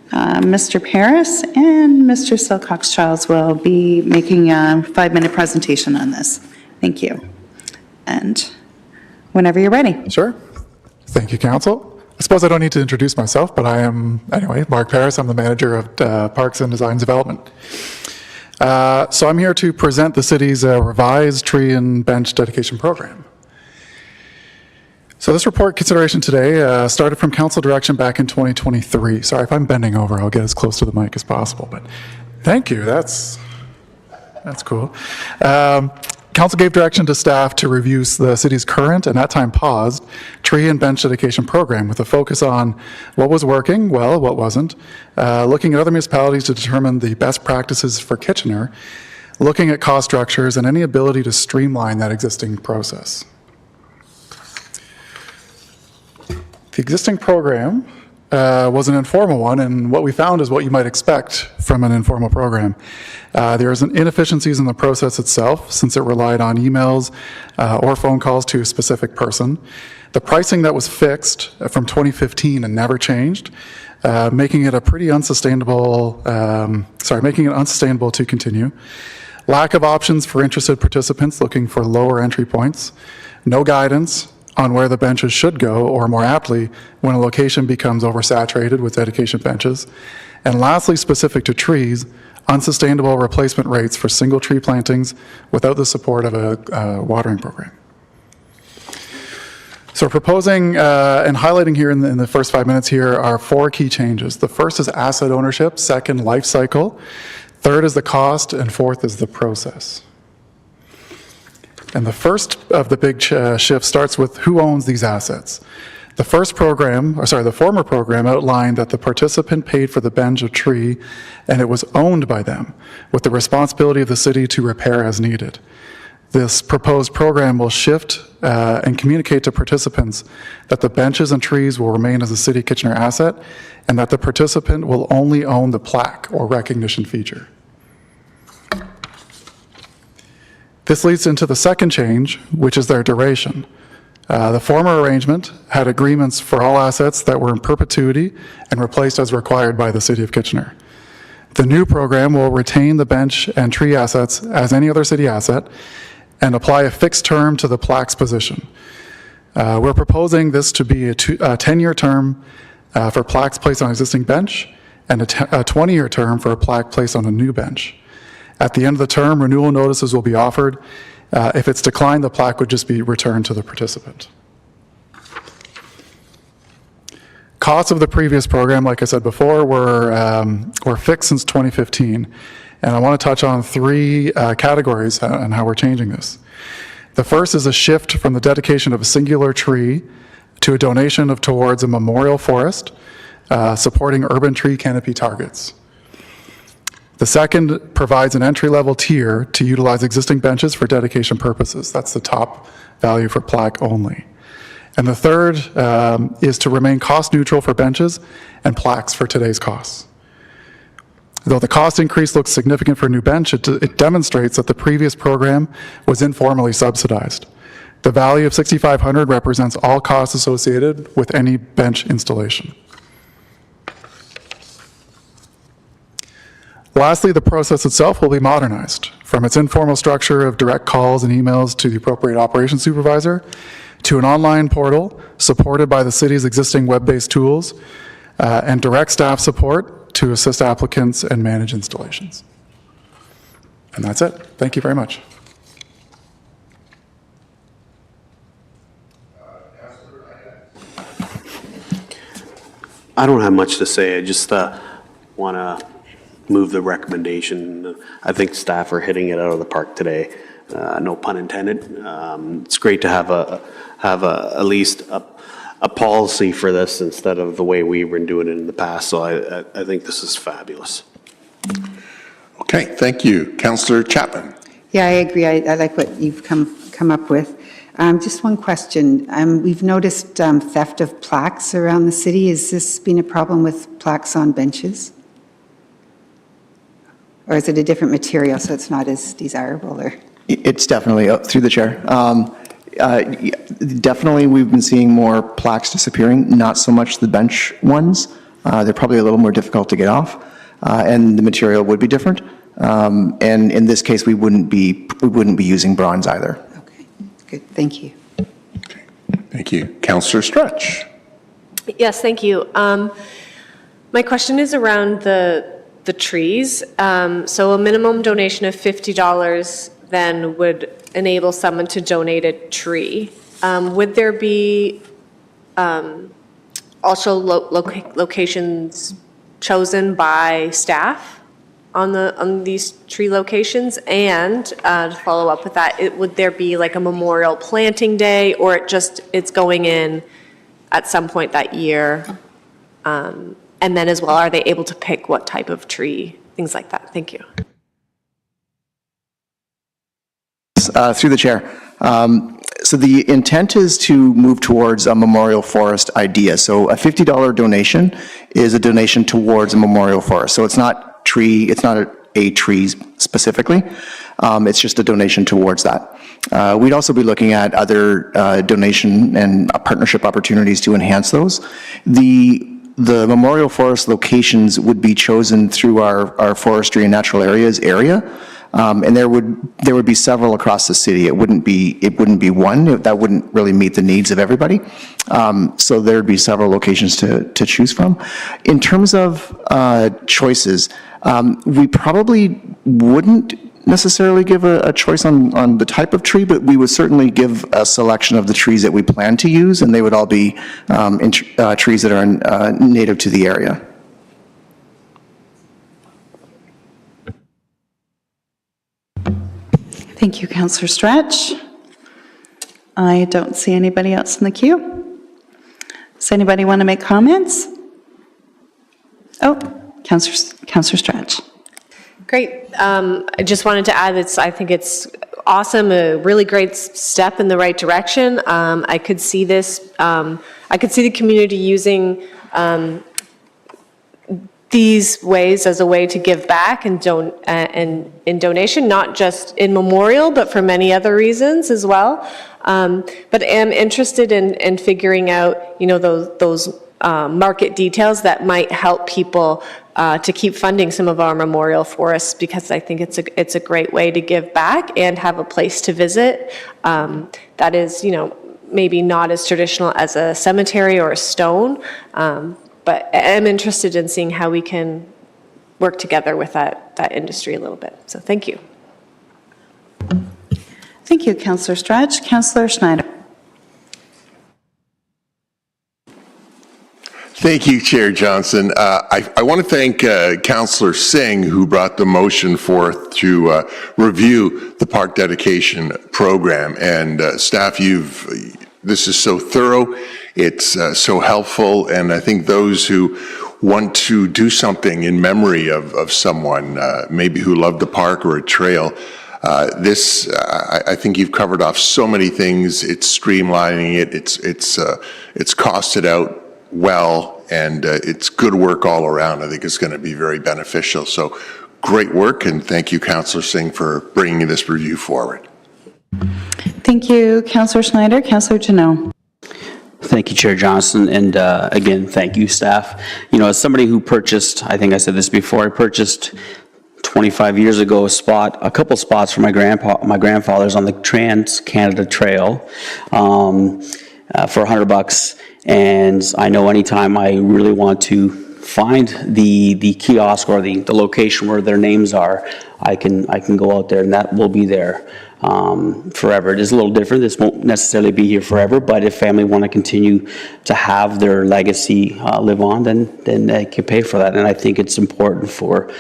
Mr. Paris and Mr. Silcox-Charles will be making a 5-minute presentation on this. Thank you. And whenever you're ready. Sure. Thank you, Council. I suppose I don't need to introduce myself, but I am, anyway, Mark Paris. I'm the manager of Parks and Design Development. So I'm here to present the city's revised tree and bench dedication program. So this report consideration today started from council direction back in 2023. Sorry if I'm bending over, I'll get as close to the mic as possible, but thank you, that's cool. Council gave direction to staff to review the city's current, and at time paused, tree and bench dedication program with a focus on what was working well, what wasn't, looking at other municipalities to determine the best practices for Kitchener, looking at cost structures and any ability to streamline that existing process. The existing program was an informal one, and what we found is what you might expect from an informal program. There is inefficiencies in the process itself, since it relied on emails or phone calls to a specific person. The pricing that was fixed from 2015 and never changed, making it a pretty unsustainable, making it unsustainable to continue. Lack of options for interested participants looking for lower entry points. No guidance on where the benches should go, or more aptly, when a location becomes oversaturated with dedication benches. And lastly, specific to trees, unsustainable replacement rates for single tree plantings without the support of a watering program. So we're proposing and highlighting here in the first 5 minutes here are 4 key changes. The first is asset ownership, second, life cycle, third is the cost, and fourth is the process. And the first of the big shifts starts with who owns these assets. The former program outlined that the participant paid for the bench or tree and it was owned by them, with the responsibility of the city to repair as needed. This proposed program will shift and communicate to participants that the benches and trees will remain as a City Kitchener asset and that the participant will only own the plaque or recognition feature. This leads into the second change, which is their duration. The former arrangement had agreements for all assets that were in perpetuity and replaced as required by the City of Kitchener. The new program will retain the bench and tree assets as any other city asset and apply a fixed term to the plaque's position. We're proposing this to be a 10-year term for plaques placed on existing bench and a 20-year term for a plaque placed on a new bench. At the end of the term, renewal notices will be offered. If it's declined, the plaque would just be returned to the participant. Costs of the previous program, like I said before, were fixed since 2015. And I want to touch on 3 categories and how we're changing this. The first is a shift from the dedication of a singular tree to a donation towards a memorial forest, supporting urban tree canopy targets. The second provides an entry-level tier to utilize existing benches for dedication purposes. That's the top value for plaque only. And the third is to remain cost neutral for benches and plaques for today's costs. Though the cost increase looks significant for a new bench, it demonstrates that the previous program was informally subsidized. The value of $6,500 represents all costs associated with any bench installation. Lastly, the process itself will be modernized, from its informal structure of direct calls and emails to the appropriate operations supervisor, to an online portal supported by the city's existing web-based tools, and direct staff support to assist applicants and manage installations. And that's it. Thank you very much. I don't have much to say. I just want to move the recommendation. I think staff are hitting it out of the park today. No pun intended. It's great to have at least a policy for this instead of the way we've been doing it in the past. So I think this is fabulous. Okay, thank you. Councillor Chapman. Yeah, I agree. I like what you've come up with. Just one question. We've noticed theft of plaques around the city. Has this been a problem with plaques on benches? Or is it a different material, so it's not as desirable? Or It's definitely, through the chair, definitely we've been seeing more plaques disappearing, not so much the bench ones. They're probably a little more difficult to get off, and the material would be different. And in this case, we wouldn't be using bronze either. Okay, good. Thank you. Okay. Thank you. Councillor Stretch. Yes, thank you. My question is around the trees. So a minimum donation of $50 then would enable someone to donate a tree. Would there be also locations chosen by staff on these tree locations? And to follow up with that, would there be like a memorial planting day, or it's going in at some point that year? And then as well, are they able to pick what type of tree, things like that? Thank you. Through the chair. So the intent is to move towards a memorial forest idea. So a $50 donation is a donation towards a memorial forest. So it's not a tree specifically. It's just a donation towards that. We'd also be looking at other donation and partnership opportunities to enhance those. The memorial forest locations would be chosen through our forestry and natural areas area. And there would be several across the city. It wouldn't be one. That wouldn't really meet the needs of everybody. So there'd be several locations to choose from. In terms of choices, we probably wouldn't necessarily give a choice on the type of tree, but we would certainly give a selection of the trees that we plan to use, and they would all be trees that are native to the area. Thank you, Councillor Stretch. I don't see anybody else in the queue. Does anybody want to make comments? Oh, Councillor Stretch. Great. I just wanted to add, I think it's awesome, a really great step in the right direction. I could see this, I could see the community using these ways as a way to give back and in donation, not just in memorial, but for many other reasons as well. But am interested in figuring out, those market details that might help people to keep funding some of our memorial forests, because I think it's a great way to give back and have a place to visit that is, maybe not as traditional as a cemetery or a stone. But I'm interested in seeing how we can work together with that industry a little bit. So thank you. Thank you, Councillor Stretch. Councillor Schneider. Thank you, Chair Johnson. I want to thank Councillor Singh, who brought the motion forth to review the park dedication program. And staff, this is so thorough, it's so helpful, and I think those who want to do something in memory of someone, maybe who loved the park or a trail, I think you've covered off so many things. It's streamlining it, it's costed out well, and it's good work all around. I think it's going to be very beneficial. So great work, and thank you, Councillor Singh, for bringing this review forward. Thank you, Councillor Schneider. Councillor Janot. Thank you, Chair Johnson, and again, thank you, staff. As somebody who purchased, I think I said this before, I purchased 25 years ago a couple spots for my grandfather's on the Trans-Canada Trail for $100. And I know anytime I really want to find the kiosk or the location where their names are, I can go out there, and that will be there forever. It is a little different. This won't necessarily be here forever, but if family want to continue to have their legacy live on, then they can pay for that. And I think it's important for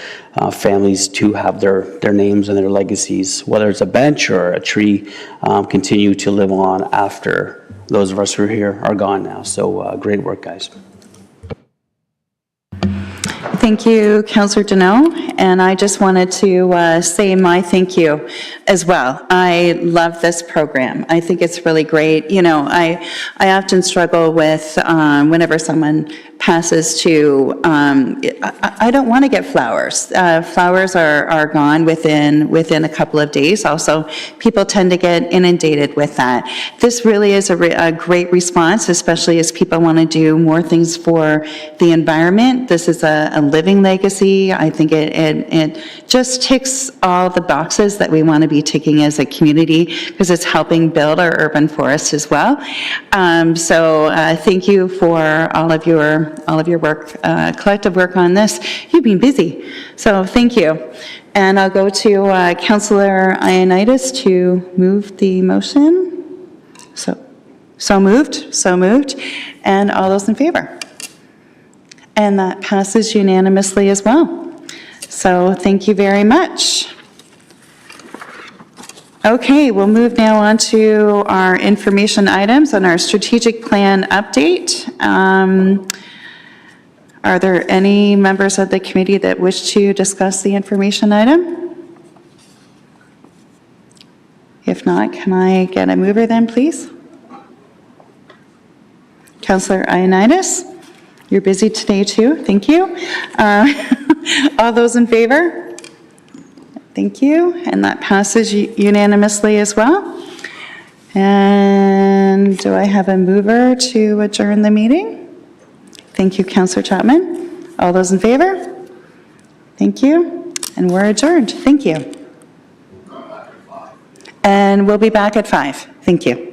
families to have their names and their legacies, whether it's a bench or a tree, continue to live on after those of us who are here are gone now. So great work, guys. Thank you, Councillor Janot, and I just wanted to say my thank you as well. I love this program. I think it's really great. I often struggle with whenever someone passes to, I don't want to get flowers. Flowers are gone within a couple of days. Also, people tend to get inundated with that. This really is a great response, especially as people want to do more things for the environment. This is a living legacy. I think it just ticks all the boxes that we want to be ticking as a community, because it's helping build our urban forest as well. So thank you for all of your work, collective work on this. You've been busy, so thank you. And I'll go to Councillor Ioannidis to move the motion. So, So moved, so moved. And all those in favor? And that passes unanimously as well. So thank you very much. Okay, we'll move now on to our information items on our strategic plan update. Are there any members of the committee that wish to discuss the information item? If not, can I get a mover then, please? Councillor Ioannidis, you're busy today too, thank you. All those in favor? Thank you, and that passes unanimously as well. And do I have a mover to adjourn the meeting? Thank you, Councillor Chapman. All those in favor? Thank you, and we're adjourned. Thank you. And we'll be back at 5. Thank you.